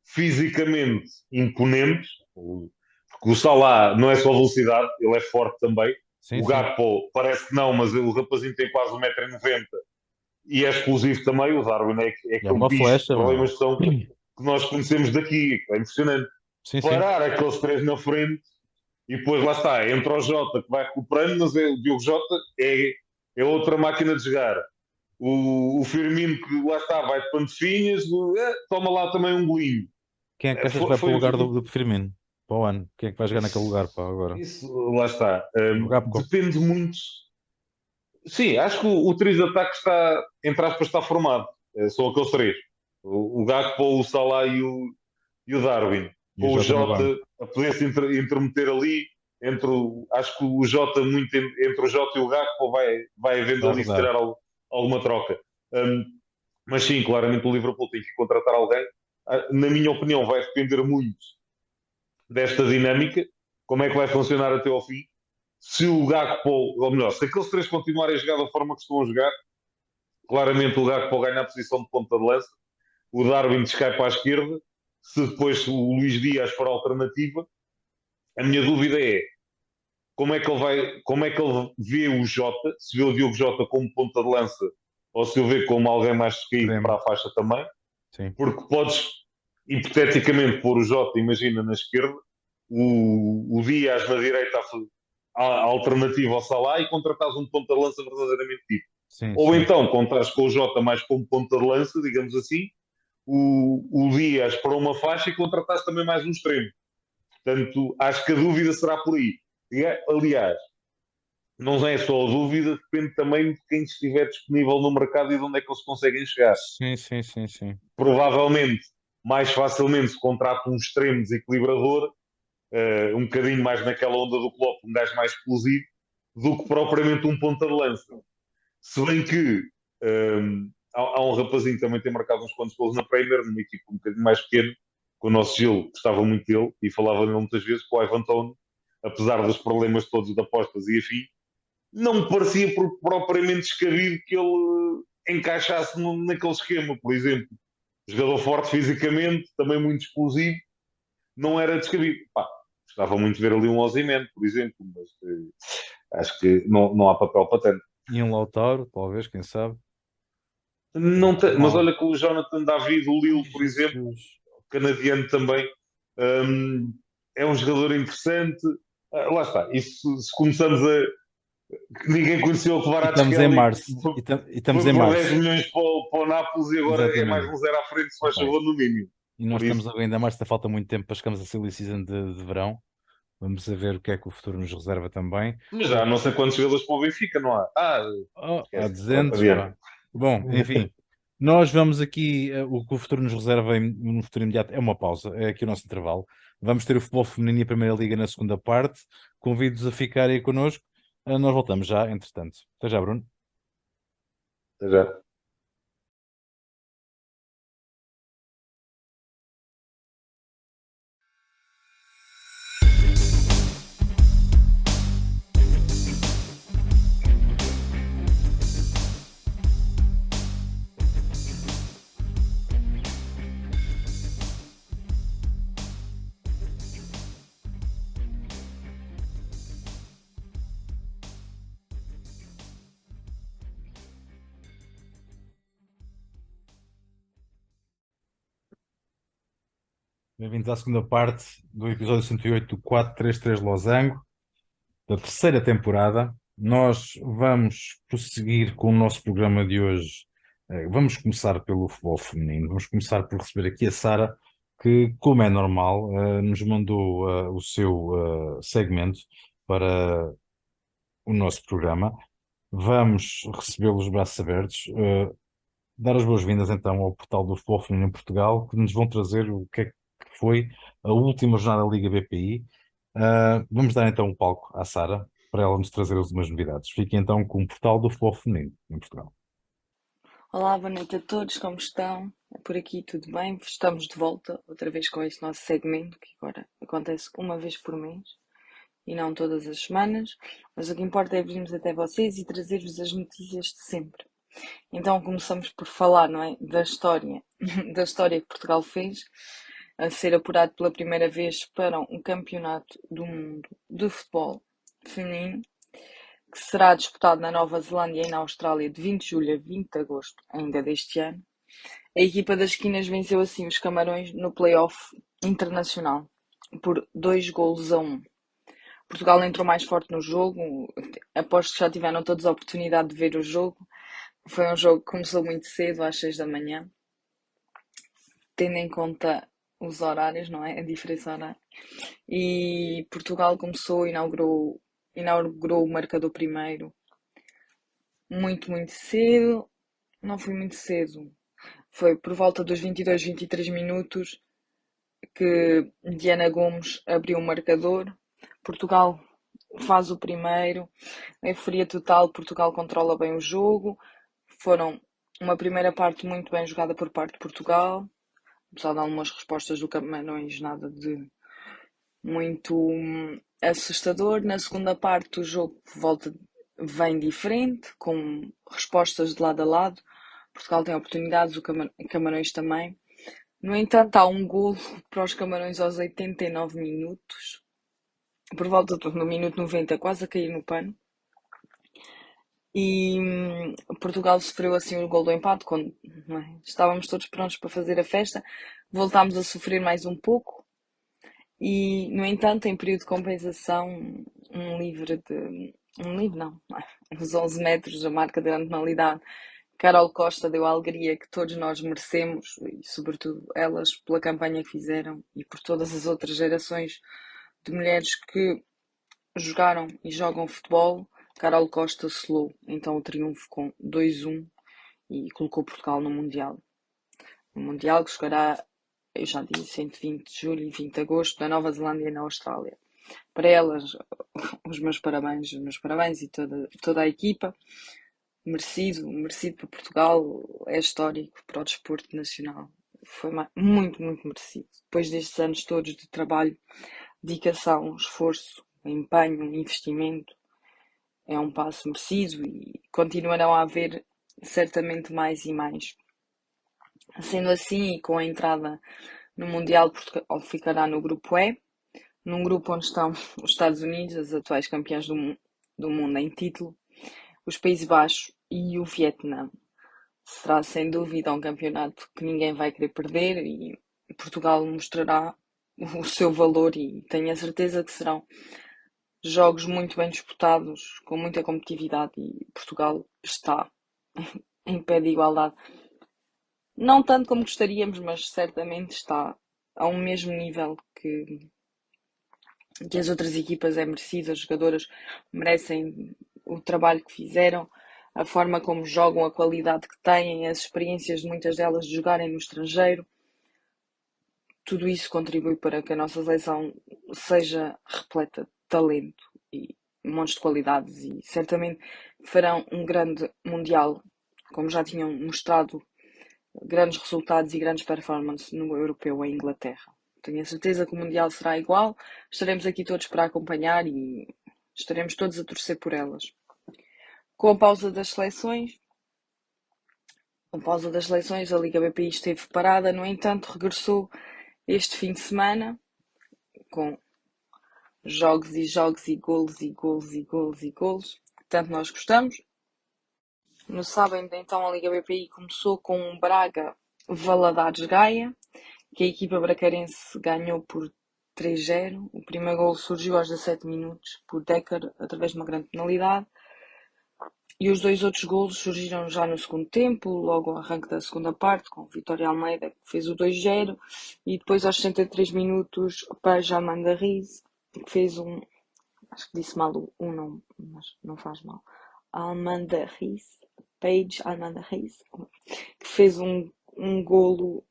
fisicamente imponentes. Porque o Salah não é só velocidade, ele é forte também. Sim, O sim. Gakpo parece que não, mas o rapazinho tem quase 1,90 m e é explosivo também. O Darwin é É aquele uma bicho de flecha, meu. problemas que nós conhecemos daqui. É impressionante. Sim, sim. Parar aqueles três na frente e depois lá está, entra o Jota que vai recuperando, mas o Diogo Jota é outra máquina de jogar. O Firmino que lá está, vai de pantofinhas, toma lá também um golinho. Quem é que achas que vai para o Foi lugar do Firmino? Para o ano? Quem é que vai jogar naquele lugar, pá, agora? isso, lá está. O Gapco. Depende muito. Sim, acho que o trio de ataque está, entre aspas, está formado. São aqueles três. O Gakpo, o Salah e o Darwin. E o Com o Jota no Jota banco. a poder-se intermeter ali. Acho que o Jota, muito entre o Jota e o Gakpo, vai havendo Vai ali, se rodar. calhar, alguma troca. Um, mas sim, claramente o Liverpool tem que contratar alguém. Na minha opinião, vai depender muito desta dinâmica, como é que vai funcionar até ao fim. Se o Gakpo, ou melhor, se aqueles três continuarem a jogar da forma que estão a jogar, claramente o Gakpo ganha a posição de ponta de lança, o Darwin descai para a esquerda, se depois o Luís Dias for a alternativa, a minha dúvida é como é que ele vê o Jota, se vê o Diogo Jota como ponta de lança ou se o vê como alguém mais descaído para Extremo. a faixa também, Sim. porque podes hipoteticamente pôr o Jota, imagina, na esquerda, o Dias na direita a alternativa ao Salah e contratares um ponta de lança verdadeiramente tipo. Sim, Ou sim. então contas com o Jota mais como ponta de lança, digamos assim, o Dias para uma faixa e contratares também mais um extremo. Portanto, acho que a dúvida será por aí. Aliás, não é só a dúvida, depende também de quem estiver disponível no mercado e de onde é que eles conseguem chegar. Sim, sim, sim, sim. Provavelmente, mais facilmente se contrata um extremo desequilibrador, um bocadinho mais naquela onda do Klopp, um gajo mais explosivo, do que propriamente um ponta de lança. Se bem que há um rapazinho que também tem marcado uns quantos gols na Premier, numa equipa um bocadinho mais pequena, que o nosso Gil gostava muito dele e falava nele muitas vezes, com o Ivan Toney, apesar dos problemas todos de apostas e afim, não me parecia propriamente descabido que ele encaixasse naquele esquema, por exemplo. Jogador forte fisicamente, também muito explosivo, não era descabido. Pá, gostava muito de ver ali um Osimhen, por exemplo, mas acho que não há papel para tanto. E um Lautaro, talvez, quem sabe? mas Mal. olha que o Jonathan David, o Ai, Lille, por exemplo, Jesus. canadiano também, hum, é um jogador interessante. Lá está, isso, se começamos a. Que ninguém conheceu o E estamos em Kvaratskhelia, março. E estamos foi em por 10 março. milhões para o Nápoles e agora é mais Exatamente. um zero à frente, se faz Epá, favor, no mínimo. e nós Por estamos isso, ainda mais, ainda falta muito tempo para chegarmos a silly season de verão. Vamos a ver o que é que o futuro nos reserva também. mas já há não sei quantos jogadores para o Benfica, não há? Oh, há Esquece. Pronto, 200, adiante. pá. Bom, enfim, nós vamos aqui, o que o futuro nos reserva no futuro imediato é uma pausa, é aqui o nosso intervalo. Vamos ter o futebol feminino e a Primeira Liga na segunda parte. Convido-vos a ficarem connosco. Nós voltamos já, entretanto. Até já, Bruno. Até já. Bem-vindos à segunda parte do episódio 108 do 433 Losango, da terceira temporada. Nós vamos prosseguir com o nosso programa de hoje. Vamos começar pelo futebol feminino. Vamos começar por receber aqui a Sara, que, como é normal, nos mandou o seu segmento para o nosso programa. Vamos recebê-los de braços abertos. Dar as boas-vindas então ao portal do Futebol Feminino em Portugal, que nos vão trazer o que é que foi a última jornada da Liga BPI. Vamos dar então o palco à Sara para ela nos trazer as últimas novidades. Fiquem então com o portal do Futebol Feminino em Portugal. Olá, boa noite a todos, como estão? Por aqui tudo bem? Estamos de volta outra vez com este nosso segmento, que agora acontece uma vez por mês e não todas as semanas, mas o que importa é virmos até vocês e trazer-vos as notícias de sempre. Então começamos por falar, não é, da história, da história que Portugal fez, a ser apurado pela primeira vez para um campeonato do mundo de futebol feminino, que será disputado na Nova Zelândia e na Austrália de 20 de julho a 20 de agosto ainda deste ano. A equipa das esquinas venceu assim os Camarões no play-off internacional por 2-1. Portugal entrou mais forte no jogo. Aposto que já tiveram todos a oportunidade de ver o jogo. Foi um jogo que começou muito cedo, às 6 da manhã, tendo em conta os horários, não é? A diferença horária. E Portugal começou, inaugurou o marcador primeiro muito cedo. Não foi muito cedo. Foi por volta dos 22, 23 minutos que Diana Gomes abriu o marcador. Portugal faz o primeiro. Euforia total, Portugal controla bem o jogo. Foram uma primeira parte muito bem jogada por parte de Portugal, apesar de algumas respostas do Camarões, nada de muito assustador. Na segunda parte, o jogo vem diferente, com respostas de lado a lado. Portugal tem oportunidades, o Camarões também. No entanto, há um golo para os Camarões aos 89 minutos, por volta do minuto 90, quase a cair no pano. E Portugal sofreu assim o gol do empate, quando estávamos todos prontos para fazer a festa. Voltámos a sofrer mais um pouco. E, no entanto, em período de compensação, um livre de. Um livre, não. Os 11 metros, a marca da penalidade. Carol Costa deu a alegria que todos nós merecemos, e sobretudo elas, pela campanha que fizeram e por todas as outras gerações de mulheres que jogaram e jogam futebol. Carol Costa selou então o triunfo com 2-1 e colocou Portugal no Mundial. O Mundial que jogará, eu já disse, entre 20 de julho e 20 de agosto, na Nova Zelândia e na Austrália. Para elas, os meus parabéns e toda a equipa. Merecido para Portugal, é histórico para o desporto nacional. Foi muito merecido. Depois destes anos todos de trabalho, dedicação, esforço, empenho, investimento, é um passo merecido e continuarão a haver certamente mais e mais. Sendo assim, e com a entrada no Mundial, Portugal ficará no grupo E, num grupo onde estão os Estados Unidos, as atuais campeãs do mundo em título, os Países Baixos e o Vietnã. será sem dúvida um campeonato que ninguém vai querer perder e Portugal mostrará o seu valor e tenho a certeza que serão jogos muito bem disputados, com muita competitividade e Portugal está em pé de igualdade. Não tanto como gostaríamos, mas certamente está a um mesmo nível que as outras equipas é merecido, as jogadoras merecem o trabalho que fizeram, a forma como jogam, a qualidade que têm, as experiências de muitas delas de jogarem no estrangeiro. Tudo isso contribui para que a nossa seleção seja repleta de talento e montes de qualidades e certamente farão um grande mundial, como já tinham mostrado grandes resultados e grandes performances no europeu em Inglaterra. Tenho a certeza que o mundial será igual, estaremos aqui todos para acompanhar e estaremos todos a torcer por elas. Com a pausa das seleções, a Liga BPI esteve parada, no entanto, regressou este fim de semana com jogos e jogos e golos e golos e golos e golos, que tanto nós gostamos. No sábado, então, a Liga BPI começou com um Braga Valadares Gaia, que a equipa bracarense ganhou por 3-0. O primeiro gol surgiu aos 17 minutos por Decker, através de uma grande penalidade. E os dois outros golos surgiram já no segundo tempo, logo ao arranque da segunda parte, com o Vitória Almeida, que fez o 2-0. E depois, aos 63 minutos, Paige Amanda Riz, que fez um... Acho que disse mal o nome, mas não faz mal. Almanda Riz, Paige Almanda Riz, que fez um golo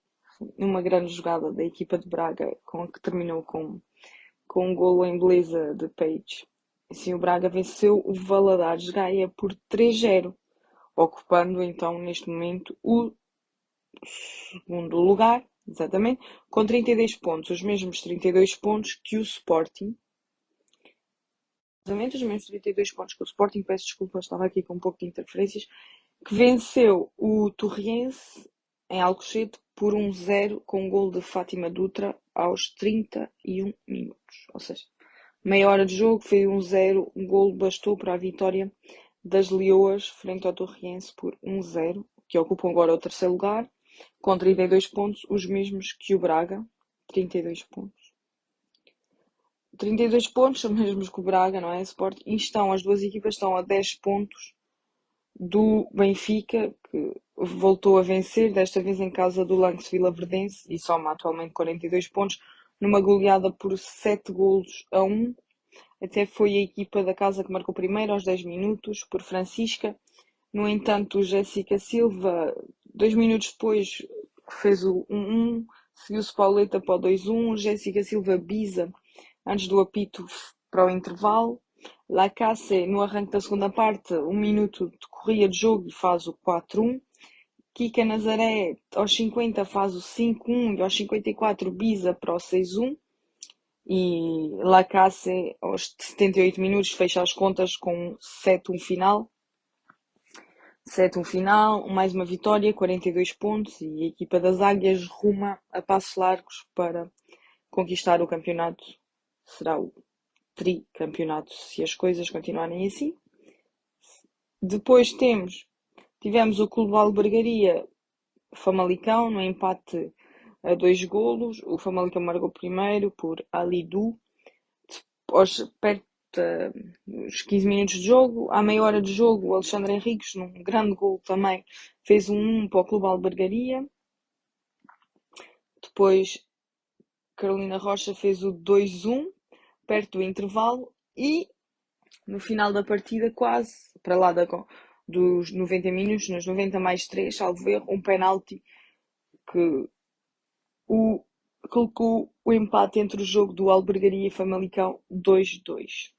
numa grande jogada da equipa de Braga, que terminou com um golo em beleza de Page. Assim, o Braga venceu o Valadares Gaia por 3-0, ocupando então neste momento o segundo lugar, exatamente, com 32 pontos, os mesmos 32 pontos que o Sporting. Exatamente os mesmos 32 pontos que o Sporting, peço desculpa, estava aqui com um pouco de interferências, que venceu o Torriense em Alcochete por 1-0 com um gol de Fátima Dutra aos 31 minutos. Ou seja, meia hora de jogo, foi 1-0, um gol bastou para a vitória das Leoas frente ao Torriense por 1-0, que ocupam agora o terceiro lugar, com 32 pontos, os mesmos que o Braga, 32 pontos. 32 pontos, os mesmos que o Braga, não é? Sport, e as duas equipas estão a 10 pontos do Benfica, que voltou a vencer, desta vez em casa do Lance Vilaverdense, e soma atualmente 42 pontos, numa goleada por 7-1. Até foi a equipa da casa que marcou primeiro, aos 10 minutos, por Francisca. No entanto, Jéssica Silva, 2 minutos depois, fez o 1-1, seguiu-se Pauleta para o 2-1, Jéssica Silva Biza, antes do apito para o intervalo. Lacasse, no arranque da segunda parte, 1 minuto de corria de jogo e faz o 4-1. Kika Nazaré, aos 50, faz o 5-1 e aos 54, Biza para o 6-1. E Lacasse, aos 78 minutos, fecha as contas com 7-1 final. 7-1 final, mais uma vitória, 42 pontos, e a equipa das Águias ruma a passos largos para conquistar o campeonato. Será o tricampeonato, se as coisas continuarem assim. Depois tivemos o Clube Albergaria Famalicão, no empate a 2 golos. O Famalicão marcou primeiro por Alidu, perto dos 15 minutos de jogo. À meia hora de jogo, o Alexandre Henriques, num grande gol também, fez um 1 para o Clube Albergaria. Depois, Carolina Rocha fez o 2-1, perto do intervalo. E, no final da partida, quase, para lá dos 90 minutos, nos 90 mais 3, salvo erro, um penalti que colocou o empate entre o jogo do Albergaria e Famalicão 2-2.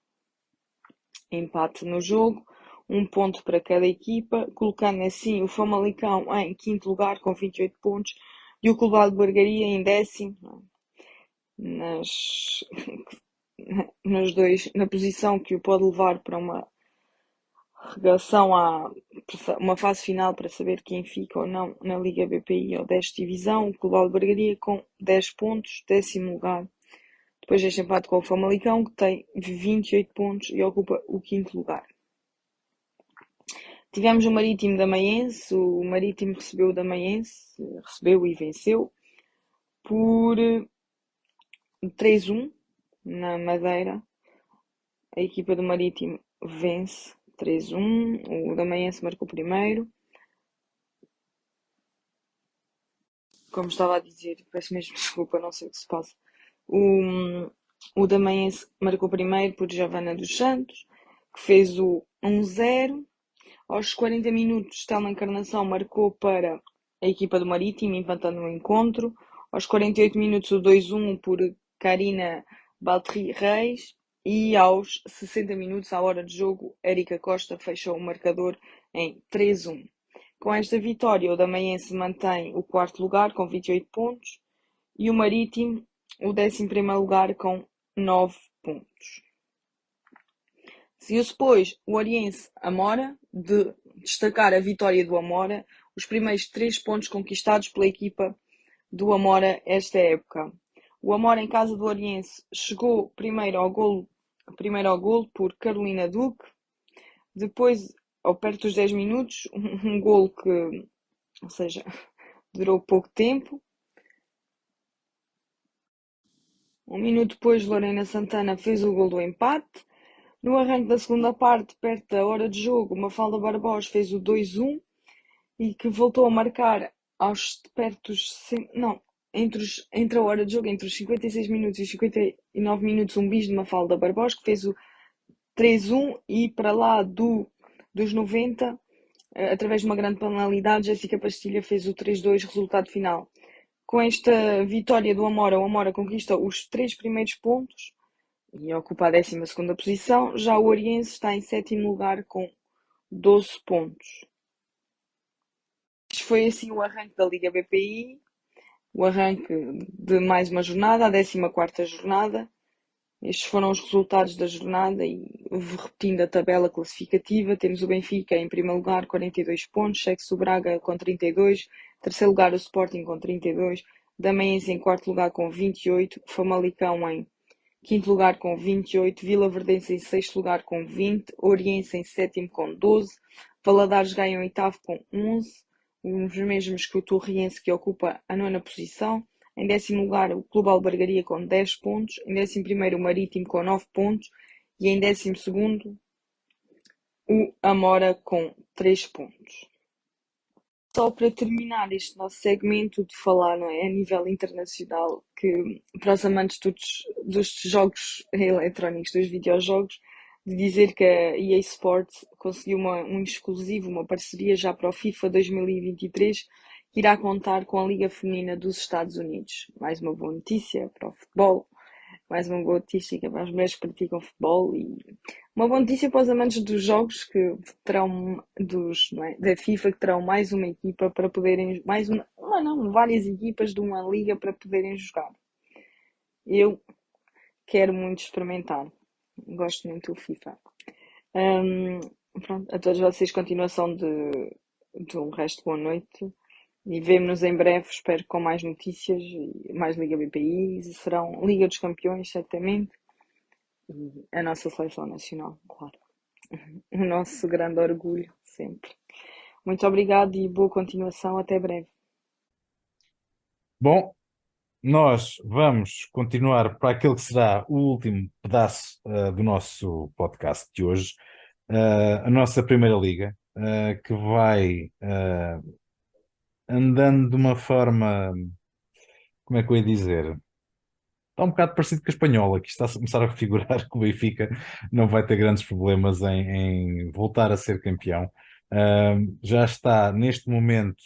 Empate no jogo, 1 ponto para cada equipa, colocando assim o Famalicão em quinto lugar com 28 pontos e o Clube de Albergaria em décimo, na posição que o pode levar para uma regação a uma fase final para saber quem fica ou não na Liga BPI ou 10 divisão. O Clube de Albergaria com 10 pontos, décimo lugar. Depois deste empate com o Famalicão, que tem 28 pontos e ocupa o quinto lugar. Tivemos o Marítimo da Maiense, o Marítimo recebeu o da Maiense, recebeu e venceu por 3-1 na Madeira. A equipa do Marítimo vence 3-1, o da Maiense marcou primeiro. Como estava a dizer, peço mesmo desculpa, não sei o que se passa. O da Maiense marcou primeiro por Giovana dos Santos, que fez o 1-0. Aos 40 minutos, Stella Encarnação marcou para a equipa do Marítimo, empatando o encontro. Aos 48 minutos, o 2-1 por Karina Baltri Reis. E aos 60 minutos, à hora de jogo, Érica Costa fechou o marcador em 3-1. Com esta vitória, o Damaiense mantém o quarto lugar com 28 pontos e o Marítimo o 11º lugar com 9 pontos. Seguiu-se, pois, o Oriense Amora, de destacar a vitória do Amora, os primeiros 3 pontos conquistados pela equipa do Amora esta época. O Amora, em casa do Oriense, chegou primeiro ao golo por Carolina Duque, depois, ao perto dos 10 minutos, um golo que, ou seja, durou pouco tempo. Um minuto depois, Lorena Santana fez o golo do empate. No arranque da segunda parte, perto da hora de jogo, Mafalda Barbosa fez o 2-1 e que voltou a marcar aos perto dos... Não, entre a hora de jogo, entre os 56 minutos e os 59 minutos, um bis de Mafalda Barbosa, que fez o 3-1 e para lá dos 90, através de uma grande penalidade, Jéssica Pastilha fez o 3-2, resultado final. Com esta vitória do Amora, o Amora conquista os 3 primeiros pontos e ocupa a 12ª posição. Já o Oriense está em 7º lugar com 12 pontos. Este foi assim o arranque da Liga BPI, o arranque de mais uma jornada, a 14ª jornada. Estes foram os resultados da jornada e, repetindo a tabela classificativa, temos o Benfica em primeiro lugar, 42 pontos, segue-se o Braga com 32, terceiro lugar o Sporting com 32, Damaiense em quarto lugar com 28, Famalicão em quinto lugar com 28, Vila Verdense em sexto lugar com 20, Oriense em sétimo com 12, Valadares Gaia em oitavo com 11, os mesmos que o Torriense, que ocupa a 9ª posição. Em 10º lugar, o Clube Albergaria com 10 pontos. Em 11º, o Marítimo com 9 pontos. E em 12º, o Amora com 3 pontos. Só para terminar este nosso segmento de falar, não é, a nível internacional, que para os amantes dos jogos eletrónicos, dos videojogos, de dizer que a EA Sports conseguiu um exclusivo, uma parceria já para o FIFA 2023, que irá contar com a Liga Feminina dos Estados Unidos. Mais uma boa notícia para o futebol, mais uma boa notícia para as mulheres que praticam futebol e uma boa notícia para os amantes dos jogos que terão, não é, da FIFA, que terão mais uma equipa para poderem, várias equipas de uma liga para poderem jogar. Eu quero muito experimentar. Gosto muito do FIFA. Pronto, a todos vocês, continuação de um resto de boa noite. E vemo-nos em breve, espero, com mais notícias, e mais Liga BPI. Serão Liga dos Campeões, certamente. E a nossa seleção nacional, claro. O nosso grande orgulho, sempre. Muito obrigado e boa continuação. Até breve. Bom, nós vamos continuar para aquele que será o último pedaço do nosso podcast de hoje, a nossa Primeira Liga, que vai andando de uma forma, como é que eu ia dizer? Está um bocado parecido com a espanhola, que está a começar a figurar que o Benfica não vai ter grandes problemas em voltar a ser campeão. Já está, neste momento,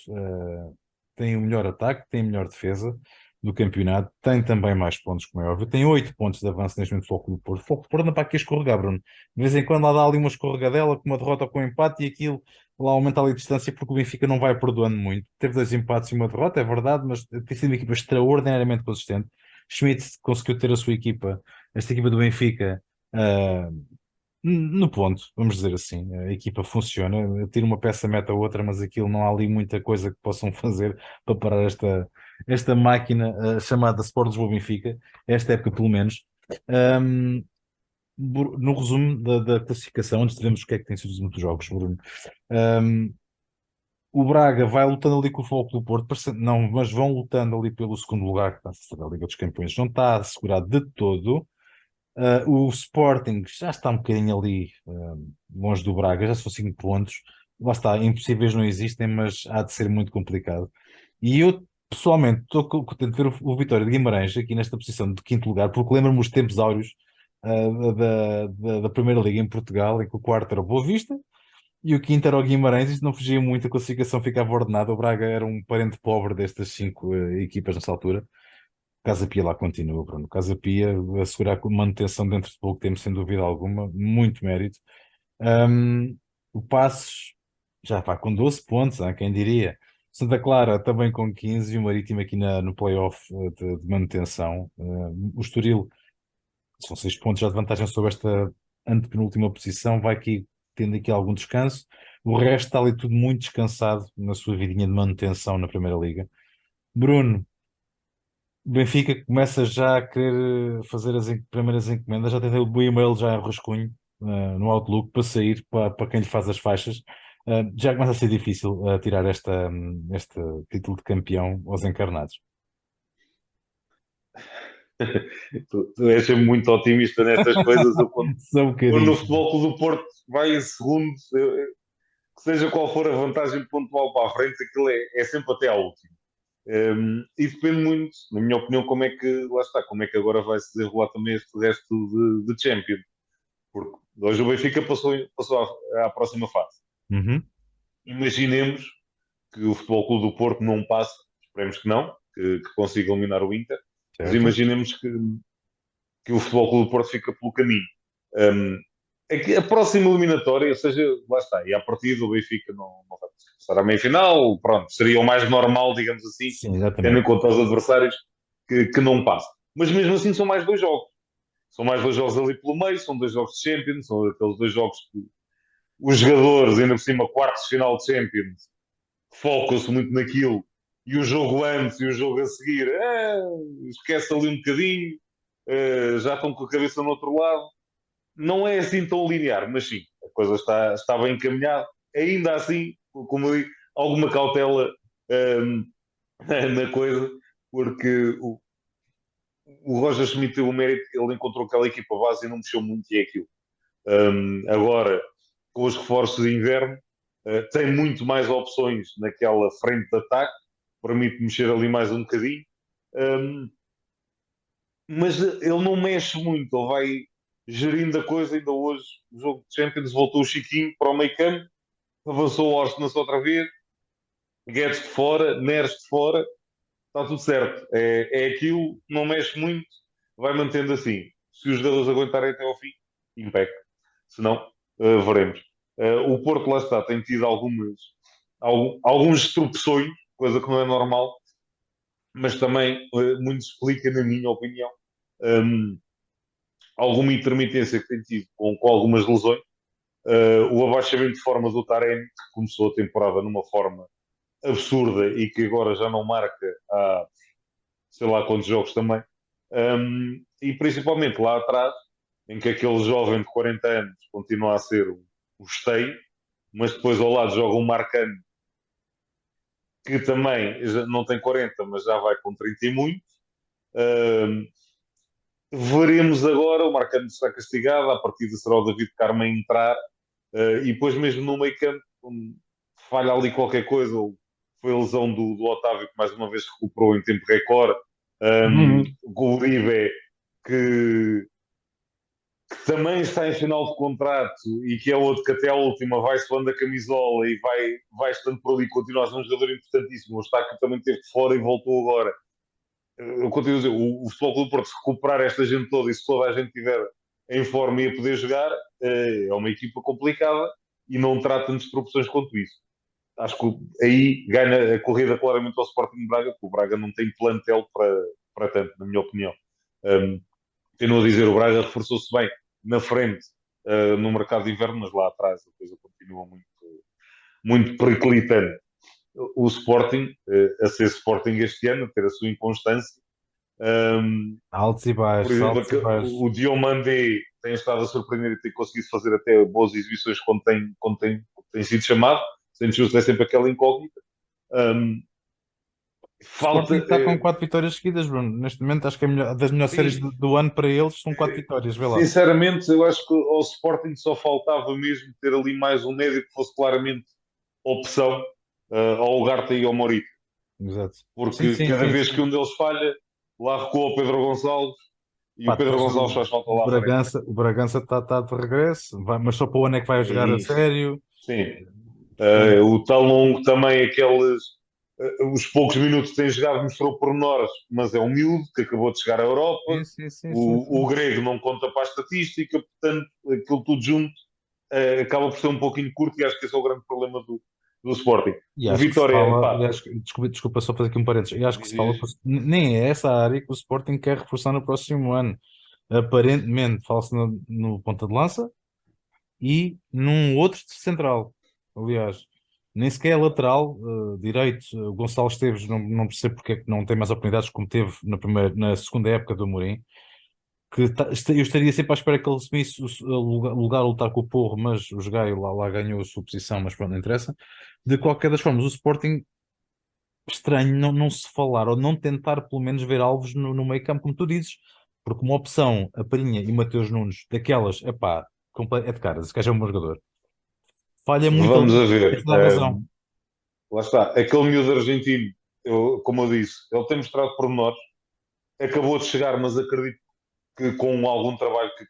tem o melhor ataque, tem a melhor defesa do campeonato, tem também mais pontos, como é óbvio. Tem 8 pontos de avanço neste momento do Foco do Porto. O Foco do Porto não para aqui escorregar, Bruno. De vez em quando lá dá ali uma escorregadela, com uma derrota ou com um empate, e aquilo lá aumenta ali a distância, porque o Benfica não vai perdoando muito. Teve 2 empates e uma derrota, é verdade, mas tem sido uma equipa extraordinariamente consistente. Schmidt conseguiu ter a sua equipa, esta equipa do Benfica, ah, no ponto, vamos dizer assim. A equipa funciona, tira uma peça, mete a outra, mas aquilo não há ali muita coisa que possam fazer para parar esta máquina chamada Sport Lisboa Benfica, esta época pelo menos. no resumo da classificação, antes de vermos o que é que tem sido os últimos jogos, Bruno, um, o Braga vai lutando ali com o Futebol Clube do Porto, não, mas vão lutando ali pelo segundo lugar, que está a ser a Liga dos Campeões, não está assegurado de todo. O Sporting já está um bocadinho ali longe do Braga, já são 5 pontos. Lá está, impossíveis não existem, mas há de ser muito complicado. E eu, pessoalmente, estou contente de ver o Vitória de Guimarães aqui nesta posição de quinto lugar, porque lembro-me os tempos áureos da Primeira Liga em Portugal, em que o quarto era o Boa Vista e o quinto era o Guimarães. Isto não fugia muito, a classificação ficava ordenada. O Braga era um parente pobre destas 5 equipas nessa altura. Casa Pia lá continua, Bruno. Casa Pia assegurar a manutenção dentro de pouco tempo, sem dúvida alguma, muito mérito. Um, o Passos já está com 12 pontos, quem diria? Santa Clara também com 15 e o Marítimo aqui no play-off de manutenção. O Estoril são 6 pontos já de vantagem sobre esta antepenúltima posição, vai aqui tendo aqui algum descanso. O resto está ali tudo muito descansado na sua vidinha de manutenção na Primeira Liga. Bruno, o Benfica começa já a querer fazer as primeiras encomendas, já tem o e-mail já em rascunho no Outlook para sair para quem lhe faz as faixas. Já começa a ser difícil tirar este título de campeão aos encarnados. Tu és sempre muito otimista nestas coisas. Eu, Só um quando bocadinho. o Futebol Clube do Porto vai em segundo, que seja qual for a vantagem pontual para a frente, aquilo é sempre até à última. E depende muito, na minha opinião, como é que, lá está, como é que agora vai se desenrolar também este resto de Champions. Porque hoje o Benfica passou à próxima fase. Uhum, Imaginemos que o Futebol Clube do Porto não passa, esperemos que não, que consiga eliminar o Inter, mas certo. imaginemos que o Futebol Clube do Porto fica pelo caminho. Um, a próxima eliminatória, ou seja, lá está, e à partida o Benfica não vai passar à meia-final, pronto, seria o mais normal, digamos assim, Sim, tendo em exatamente. conta os adversários que não passam. Mas mesmo assim são mais 2 jogos. São mais 2 jogos ali pelo meio, são 2 jogos de Champions, são aqueles 2 jogos que os jogadores, ainda por cima, quartos de final de Champions, focam-se muito naquilo, e o jogo antes e o jogo a seguir, esquece ali um bocadinho, já estão com a cabeça no outro lado. Não é assim tão linear, mas sim, a coisa está bem encaminhada. Ainda assim, como eu digo, alguma cautela um, na coisa, porque o Roger Schmidt teve o mérito, ele encontrou aquela equipa base e não mexeu muito e é aquilo. Agora, com os reforços de inverno, tem muito mais opções naquela frente de ataque, permite mexer ali mais um bocadinho. Um, mas ele não mexe muito, ele vai gerindo a coisa. Ainda hoje, o jogo de Champions, voltou o Chiquinho para o meio campo, avançou o Orsnes outra vez, Guedes de fora, Neres de fora, está tudo certo. É aquilo, não mexe muito, vai mantendo assim. Se os jogadores aguentarem até ao fim, impec. Se não, veremos. O Porto, lá está, tem tido alguns tropeções, coisa que não é normal, mas também muito se explica, na minha opinião, um, alguma intermitência que tem tido com algumas lesões. O abaixamento de forma do Taremi, que começou a temporada numa forma absurda e que agora já não marca há sei lá quantos jogos também. E principalmente lá atrás, em que aquele jovem de 40 anos continua a ser o esteio, mas depois ao lado joga um Marcano que também não tem 40, mas já vai com 30 e muito. Um, Veremos agora, o Marcano está castigado, a partida será o David Carmo a entrar, e depois mesmo no meio campo, falha ali qualquer coisa, ou foi a lesão do Otávio, que mais uma vez recuperou em tempo recorde, Uhum. o Uribe, que, que também está em final de contrato, e que é outro que até à última vai suando a camisola e vai estando por ali, continua a ser um jogador importantíssimo. O Eustáquio também esteve fora e voltou agora. Eu continuo a dizer, o Futebol Clube do Porto, se recuperar esta gente toda e se toda a gente estiver em forma e a poder jogar, é uma equipa complicada e não terá tantas tropeções quanto isso. Acho que aí ganha a corrida claramente ao Sporting de Braga, porque o Braga não tem plantel para tanto, na minha opinião. Continuo a dizer, o Braga reforçou-se bem na frente no mercado de inverno, mas lá atrás a coisa continua muito periclitante. O Sporting, a ser Sporting este ano, a ter a sua inconstância, um, Altos e por baixos, exemplo, altos e baixos. o Diomandé tem estado a surpreender e tem conseguido fazer até boas exibições quando tem sido chamado. Santos Justo é sempre aquela incógnita. Um, O falta. Sporting está com 4 vitórias seguidas, Bruno. Neste momento, acho que é das melhores séries Sim, do ano para eles são 4 vitórias. Vê lá. sinceramente, eu acho que ao Sporting só faltava mesmo ter ali mais um médio que fosse claramente opção ao Ugarte e ao Morita. Exato. Sim, Porque sim, cada sim, vez que sim. um deles falha, lá recua o Pedro Gonçalves e Pá, o Pedro depois Gonçalves faz falta o lá à frente. Bragança, o Bragança está de regresso, mas só para o ano é que vai jogar a Isso, sério. sim. Portanto, O Talon também, os poucos minutos que tem jogado, mostrou pormenores, mas é um miúdo que acabou de chegar à Europa. sim, sim, sim, sim, O sim. grego não conta para a estatística, portanto, aquilo tudo junto acaba por ser um pouquinho curto e acho que esse é o grande problema do Sporting. E O acho que se Vitória, fala, pá, desculpa só fazer aqui um parênteses, e acho que se fala que diz, nem é essa a área que o Sporting quer reforçar no próximo ano. Aparentemente, fala-se no ponta de lança e num outro central. Aliás, nem sequer é lateral direito. O Gonçalo Esteves não percebo porque é que não tem mais oportunidades como teve na segunda época do Amorim. Eu estaria sempre à espera que ele assumisse o lugar a lutar com o Porro, mas o Gaio lá ganhou a sua posição, mas pronto, não interessa. De qualquer das formas, o Sporting, estranho não se falar ou não tentar pelo menos ver alvos no meio campo, como tu dizes, porque uma opção, a Palhinha e Mateus Nunes, daquelas, epá, é de caras, esse gajo é um bom jogador. Falha muito vamos ali, a ver. tens toda a razão. Lá está. Aquele miúdo argentino, como eu disse, ele tem mostrado pormenores, acabou de chegar, mas acredito que com algum trabalho que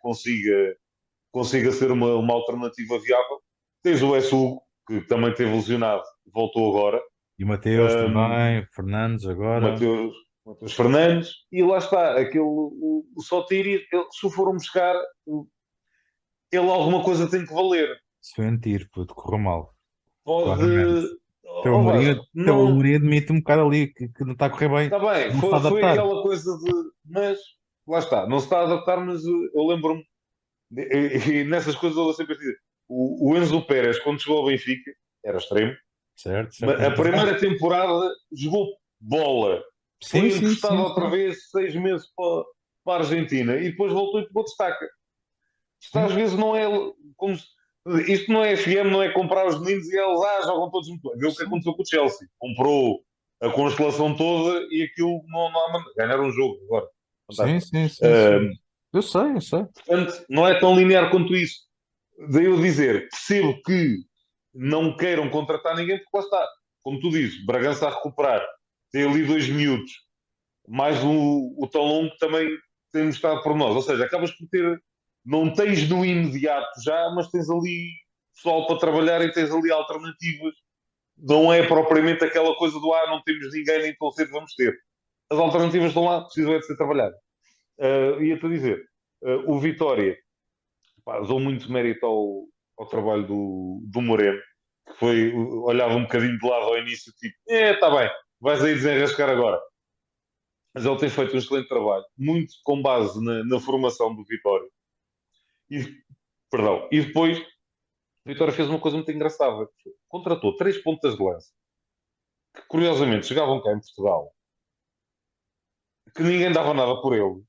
consiga ser uma alternativa viável. Tens o S. Hugo, que também teve lesionado, voltou agora. E o Mateus Um, também, Fernandes o agora. Mateus Fernandes, e lá está, o Sotiri, se o foram buscar, ele alguma coisa tem que valer. Se foi um tiro, puto, correu mal, claramente. Pode. Teu Ó Amorim, Vasco, teu não. Amorim admite um bocado ali que não está a correr bem, Está bem, não se está a foi adaptar. aquela coisa de. Mas, lá está, não se está a adaptar, mas eu lembro-me, e nessas coisas eu sempre digo, o Enzo Pérez, quando chegou ao Benfica, era extremo, Certo, certo, mas tens a razão. primeira temporada jogou bola, Sim, foi sim, emprestado sim, outra sim. vez 6 meses para a Argentina e depois voltou e pegou destaca. Isto às Sim, vezes não é como isto não é FM, não é comprar os meninos e eles jogam todos muito bem. Vê o que sim, aconteceu com o Chelsea. Comprou a constelação toda e aquilo não há maneira. Ganharam um jogo agora. sim, Fantástico. sim, sim, sim. Eu sei, eu sei. Portanto, não é tão linear quanto isso. Daí eu dizer, percebo que não queiram contratar ninguém, porque lá está. Como tu dizes, Bragança a recuperar, tem ali dois miúdos, mais o tão longo que também tem mostrado por nós. Ou seja, acabas por ter, não tens no imediato já, mas tens ali pessoal para trabalhar e tens ali alternativas. Não é propriamente aquela coisa do não temos ninguém, nem tão cedo vamos ter. As alternativas estão lá, precisam é de ser trabalhadas. Ia-te a dizer, o Vitória, pá, dou muito mérito ao trabalho do Moreno, que foi, olhava um bocadinho de lado ao início, tipo, está bem, vais aí desenrascar agora. Mas ele tem feito um excelente trabalho, muito com base na formação do Vitória. E, perdão, e depois o Vitória fez uma coisa muito engraçada. Contratou três pontas de lança, que curiosamente chegavam cá em Portugal, que ninguém dava nada por ele,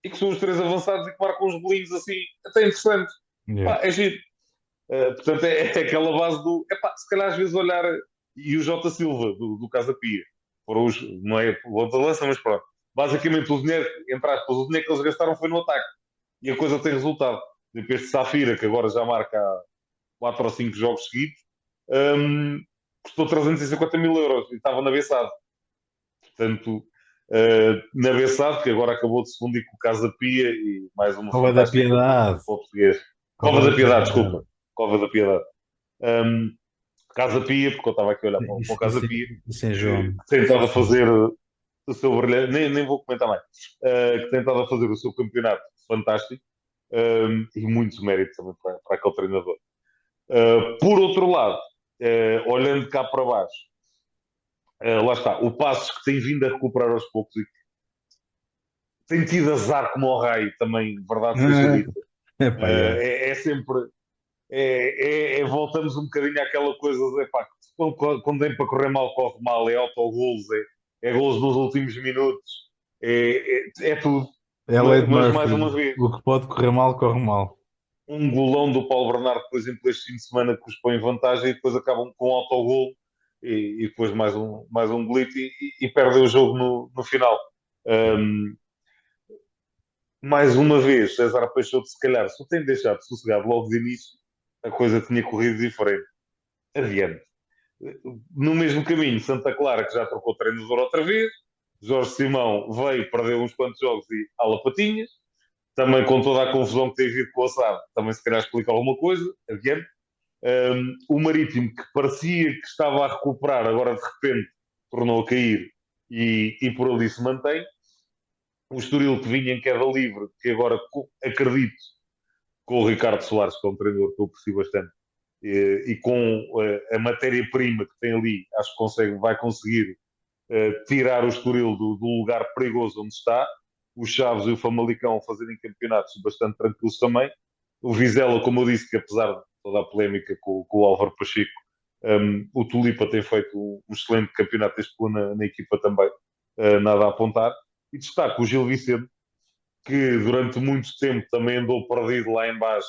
e que são os três avançados e que marcam uns bolinhos assim, até interessantes. Yeah. Pá, é giro. Portanto, é aquela base do. Epá, se calhar às vezes olhar. E o Jota Silva, do Casa Pia. Foram não é o ponta de lança, mas pronto. Basicamente, o dinheiro, entre aspas, o dinheiro que eles gastaram foi no ataque. E a coisa tem resultado. Depois de Safira, que agora já marca há 4 ou 5 jogos seguidos, hum, custou 350 mil euros e estava na Bessade. Portanto, na Bessade, que agora acabou de se fundir com o Casa Pia e mais uma Cova da fantástica para Piedade. o português. Cova Cova da da Piedade, Piedade. desculpa. Cova da Piedade. Hum, Casa Pia, porque eu estava aqui a olhar para o Casa Pia, Isso em que João. tem Sim, estado a sim. fazer o seu brilhante, nem vou comentar mais, que tem estado a fazer o seu campeonato fantástico, e muito mérito também para aquele treinador. Por outro lado, olhando cá para baixo, lá está, o Passos que tem vindo a recuperar aos poucos e que tem tido azar como o raio também, verdade seja dita. Epá, yeah. É sempre. Voltamos um bocadinho àquela coisa de epá, quando vem para correr mal, corre mal, é autogolos, é golos nos últimos minutos, é tudo. É a lei de Mas mais uma Murphy. vez, O que pode correr mal, corre mal. um golão do Paulo Bernardo, por exemplo, este fim de semana que os põe em vantagem e depois acabam com um autogol e depois mais um golito e perdem o jogo no final. Um, Mais uma vez, César Peixoto, se calhar, se o tem deixado sossegado logo de início, a coisa tinha corrido diferente. Adiante. No mesmo caminho, Santa Clara, que já trocou treinador outra vez, Jorge Simão veio, perdeu uns quantos jogos e ala patinhas, também com toda a confusão que tem havido com o Assad, também se calhar explica alguma coisa, adiante. O Marítimo, que parecia que estava a recuperar, agora de repente tornou a cair e por ali se mantém. O Estoril, que vinha em queda livre, que agora acredito com o Ricardo Soares, que é um treinador que eu aprecio bastante, e com a matéria-prima que tem ali, acho que vai conseguir tirar o Estoril do lugar perigoso onde está. Os Chaves e o Famalicão a fazerem campeonatos bastante tranquilos também. O Vizela, como eu disse, que apesar de toda a polémica com o Álvaro Pacheco, o Tulipa tem feito um excelente campeonato este ano na equipa também, nada a apontar. E destaco o Gil Vicente, que durante muito tempo também andou perdido lá em baixo,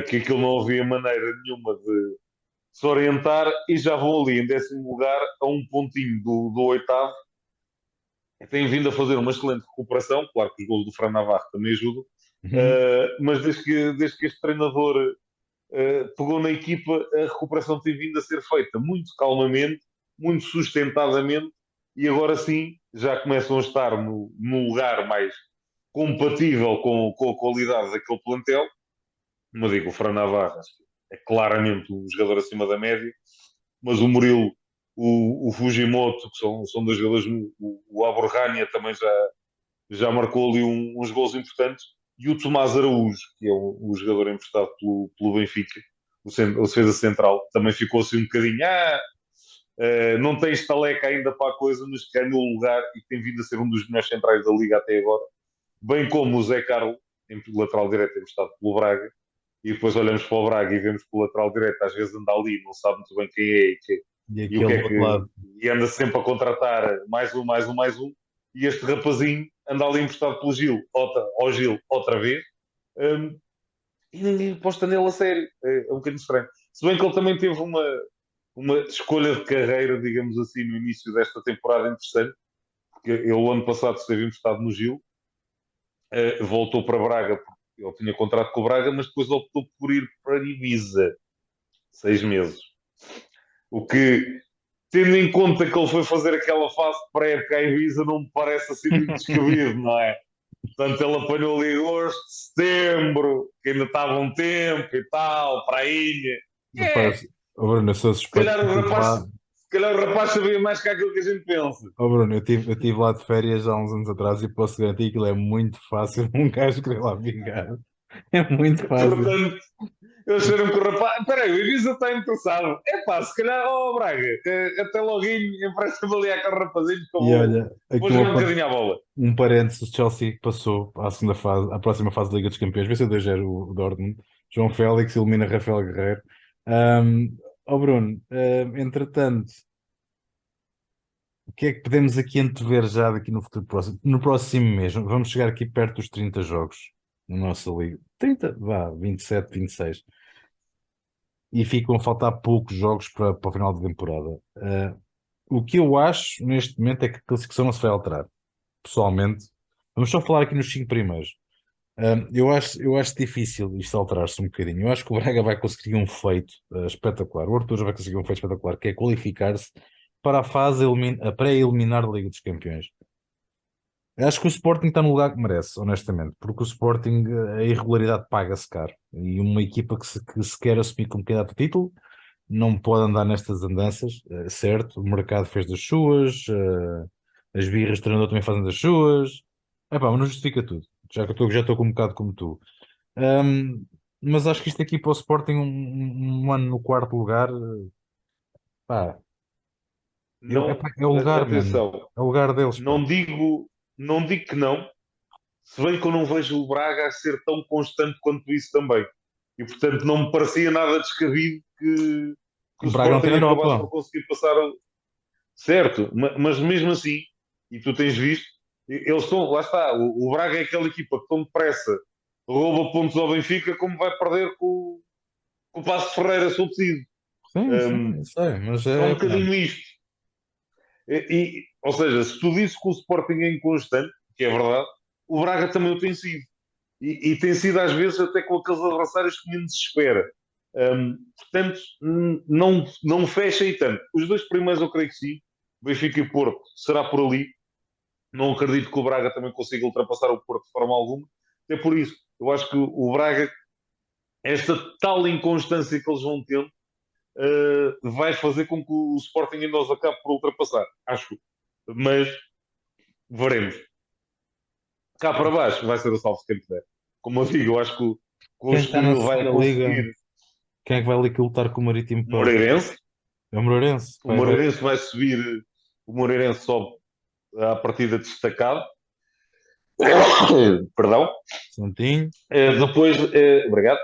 que aquilo não havia maneira nenhuma de se orientar e já vão ali em 10º lugar a um pontinho do oitavo. Tem vindo a fazer uma excelente recuperação, claro que os gols do Fran Navarro também ajudam, Uhum. mas desde que este treinador pegou na equipa, a recuperação tem vindo a ser feita muito calmamente, muito sustentadamente, e agora sim já começam a estar no lugar mais compatível com a qualidade daquele plantel. Mas digo, o Fran Navarro é claramente um jogador acima da média, mas o Murilo, o Fujimoto, que são dois jogadores, o Aborrania também já marcou ali uns gols importantes, e o Tomás Araújo, que é o jogador emprestado pelo Benfica, o defesa central, também ficou assim um bocadinho, não tem estaleca ainda para a coisa, mas ganhou o lugar e tem vindo a ser um dos melhores centrais da Liga até agora, bem como o Zé Carlos, em lateral direito, emprestado pelo Braga, e depois olhamos para o Braga e vemos que o lateral direito às vezes anda ali, não sabe muito bem quem é E e o que aquele do é outro que. lado. E anda sempre a contratar mais um. E este rapazinho anda ali emprestado pelo Gil, ao Gil, outra vez, um, e ninguém posta nele a sério. É um bocadinho estranho. Se bem que ele também teve uma escolha de carreira, digamos assim, no início desta temporada interessante, porque ele, o ano passado, esteve emprestado no Gil, voltou para Braga, porque ele tinha contrato com o Braga, mas depois optou por ir para Ibiza, 6 meses. O que, tendo em conta que ele foi fazer aquela fase de pré-época à Ibiza, não me parece assim muito descabido, não é? Portanto, ele apanhou ali agosto, setembro, que ainda estava um tempo e tal, prainha. É, Rapaz, oh Bruno, eu sou se suspeito calhar que o estive rapaz, lá. se calhar o rapaz sabia mais que aquilo que a gente pensa. Oh Bruno, eu tive lá de férias há uns anos atrás e posso garantir que aquilo é muito fácil um gajo querer lá vingar. É muito fácil. Portanto, eles disseram que o rapaz. Peraí, o Ibiza está interessado. É pá, se calhar, Braga, até loguinho, empresta-me ali aquele rapazinho que eu E olha, vou aqui jogar um bocadinho à bola. um parênteses, o Chelsea passou à segunda fase, à próxima fase da Liga dos Campeões, venceu 2-0 o Dortmund. João Félix elimina Rafael Guerreiro. Ó Bruno, entretanto, o que é que podemos aqui antever já daqui no futuro próximo? No próximo mês, vamos chegar aqui perto dos 30 jogos na nossa liga. 30, vá, 27, 26. E ficam a faltar poucos jogos para o final da temporada. O que eu acho neste momento é que a classificação não se vai alterar. Pessoalmente, vamos só falar aqui nos 5 primeiros. Eu acho difícil isto alterar-se um bocadinho. Eu acho que o Braga vai conseguir um feito espetacular. O Arthur vai conseguir um feito espetacular, que é qualificar-se para a fase a pré-eliminar da Liga dos Campeões. Eu acho que o Sporting está no lugar que merece, honestamente, porque o Sporting, a irregularidade paga-se caro. E uma equipa que se quer assumir como candidato a título não pode andar nestas andanças, certo? O mercado fez das suas, as birras do treinador também fazem das suas. Epá, mas não justifica tudo. Já estou com um bocado como tu. Ahm, mas acho que isto aqui para o Sporting, um ano no quarto lugar, pá, Não, é o lugar, mano. atenção, É o lugar deles, pá. não digo, não digo que não, se bem que eu não vejo o Braga a ser tão constante quanto isso também. E portanto não me parecia nada descabido que O o Braga não tem Sporting acabasse Europa. por conseguir passar certo, mas mesmo assim, e tu tens visto, Eles estão, lá está, o Braga é aquela equipa que tão depressa rouba pontos ao Benfica como vai perder com o Paço de Ferreira subsídio. Sim, sim, sei, mas É um é, pá, bocadinho isto. Ou seja, se tu dizes que o Sporting é inconstante, que é verdade, o Braga também o tem sido. E tem sido às vezes até com aqueles adversários que menos se espera. Portanto, não fecha aí tanto. Os dois primeiros eu creio que sim. Benfica e Porto será por ali. Não acredito que o Braga também consiga ultrapassar o Porto de forma alguma. É por isso. Eu acho que o Braga, esta tal inconstância que eles vão tendo, vai fazer com que o Sporting ainda os acabe por ultrapassar. Acho. Mas veremos. Cá para baixo vai ser o salvo quem puder. Como eu digo, eu acho que o quem está na Estoril vai segunda liga, conseguir. quem é que vai ali que lutar com o Marítimo O para. Moreirense. É o Moreirense, O vai Moreirense vai subir. O Moreirense sobe à partida destacado. Perdão. Santinho, Depois, obrigado.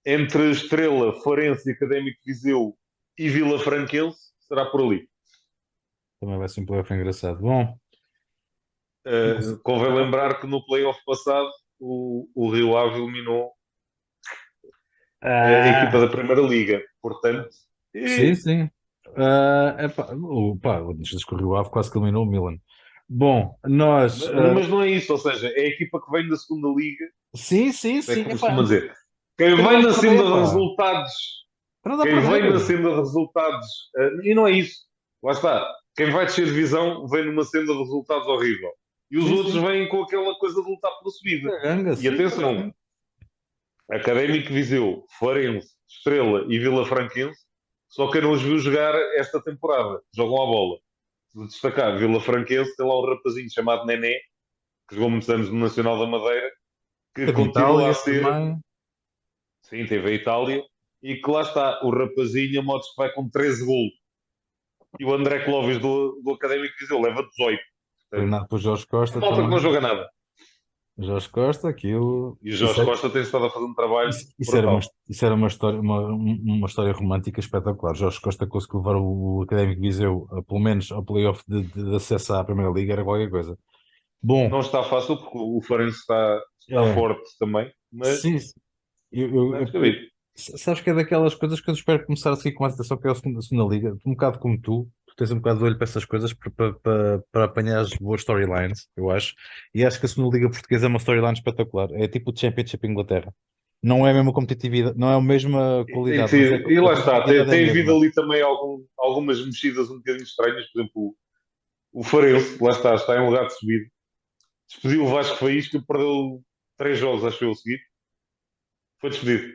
Entre Estrela, Farense, Académico de Viseu e Vila Franquense, será por ali. também vai ser um playoff engraçado. Bom, Convém lembrar que no playoff passado o Rio Ave eliminou a equipa ah, da Primeira Liga. Portanto, sim, sim. Epá, pá, antes que o Rio Ave quase que eliminou o Milan. Bom, nós. mas não é isso, ou seja, é a equipa que vem da segunda liga, Sim, sim, é sim. como Epá, costuma dizer. Quem que não vem dá na a perder, senda de pá. resultados, Que não dá a quem vem na perder. senda de resultados, e não é isso, lá está. Quem vai descer divisão vem numa senda de resultados horrível. E os Sim, outros sim. vêm com aquela coisa de lutar pela subida. É ganga, E sim, atenção, sim. Académico de Viseu, Farense, Estrela e Vila Franquense, só quem não os viu jogar esta temporada. Jogam a bola. De destacar, Vila Franquense tem lá um rapazinho chamado Nené, que jogou muitos anos no Nacional da Madeira, que Teve continua a Itália ser, também. sim, teve a Itália, e que lá está, o rapazinho, a moto que vai com 13 golos. E o André Clóvis do Académico de Viseu leva 18. Portanto, Treinado por Jorge é Costa malta que não também. joga nada. Jorge Costa, aquilo. E o Jorge Costa tem estado a fazer um trabalho brutal. Isso era uma história, uma história romântica espetacular. Jorge Costa conseguiu levar o Académico de Viseu, pelo menos ao playoff de acesso à Primeira Liga, era qualquer coisa. Bom, Não está fácil, porque o Farense está é, forte também, mas sim, sim. Eu, não é eu- eu- descabido. sabes que é daquelas coisas que eu espero começar a seguir com mais atenção, que é a segunda liga, um bocado como tu tens um bocado de olho para essas coisas para apanhar as boas storylines, eu acho, e acho que a segunda liga portuguesa é uma storyline espetacular, é tipo o Championship Inglaterra, não é a mesma competitividade, não é a mesma E tem qualidade, mas sido, e a lá está, competitividade é a tem havido mesma. ali também algumas mexidas um bocadinho estranhas, por exemplo, o Farense, lá está em lugar de subida, despediu o Vasco Faísca, perdeu 3 jogos, acho eu, a seguir, foi despedido.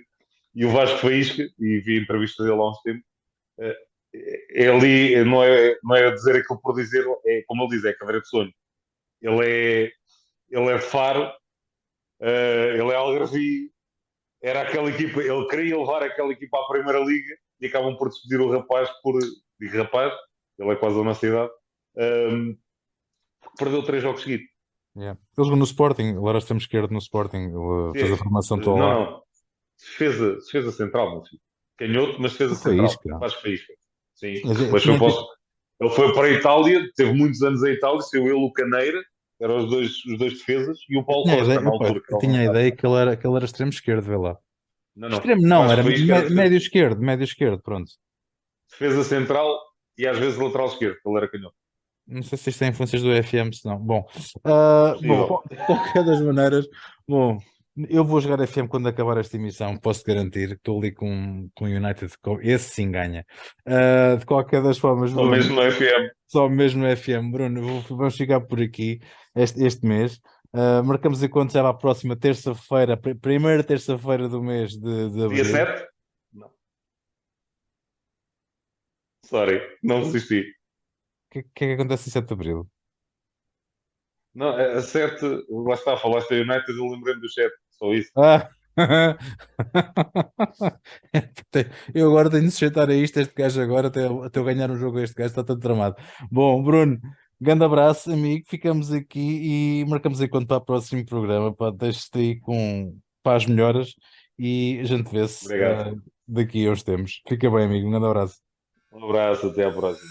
E o Vasco Faísca, e vi a entrevista dele há uns tempos, eh, é ali, não é a dizer aquilo por dizer, é como ele diz, é cadeira de sonho. Ele é, ele é Faro, ele é Algarve, era aquela equipa, ele queria levar aquela equipa à Primeira Liga e acabam por despedir o rapaz digo rapaz, ele é quase da nossa idade, um, perdeu 3 jogos seguidos. Yeah. Ele jogou no Sporting, agora extremo esquerdo no Sporting, ele fez a formação toda Não, lá. não, defesa central, meu filho. Canhoto, mas defesa O central. Faísca. Faz Faísca. Sim, Tinha, mas foi tinha, posso. Ele foi para a Itália, teve muitos anos em Itália, saiu ele o Caneira, eram os dois defesas, e o eu Paulo tinha a Costa, ideia, na epá, altura, que eu era o tinha a avançado. ideia que ele era extremo esquerdo, vê lá. Não, não. Extremo não, Vasco era Faísca era médio esquerdo, pronto. defesa central e às vezes lateral esquerdo, que ele era canhoto. Não sei se isto tem influências do FM, se não. Bom, Possível. qualquer das maneiras, bom, eu vou jogar FM quando acabar esta emissão, posso garantir que estou ali com o United, esse sim ganha. De qualquer das formas, Só Bruno, mesmo no FM. só mesmo FM, Bruno, vamos ficar por aqui este mês. Marcamos encontro já para a próxima terça-feira, primeira terça-feira do mês de Dia abril. 7? Não. Sorry, não O resisti. que é que acontece em 7 de abril? Não, a 7, lá está, falaste da United, eu lembrei-me do chat, só isso. Ah! Eu agora tenho de sujeitar a isto, este gajo agora, até eu ganhar um jogo a este gajo, está todo tramado. Bom, Bruno, grande abraço, amigo, ficamos aqui e marcamos encontro para o próximo programa, pá, deixe-te aí com paz melhoras e a gente vê-se Obrigado. daqui a uns tempos. Fica bem, amigo, um grande abraço. Um abraço, até à próxima.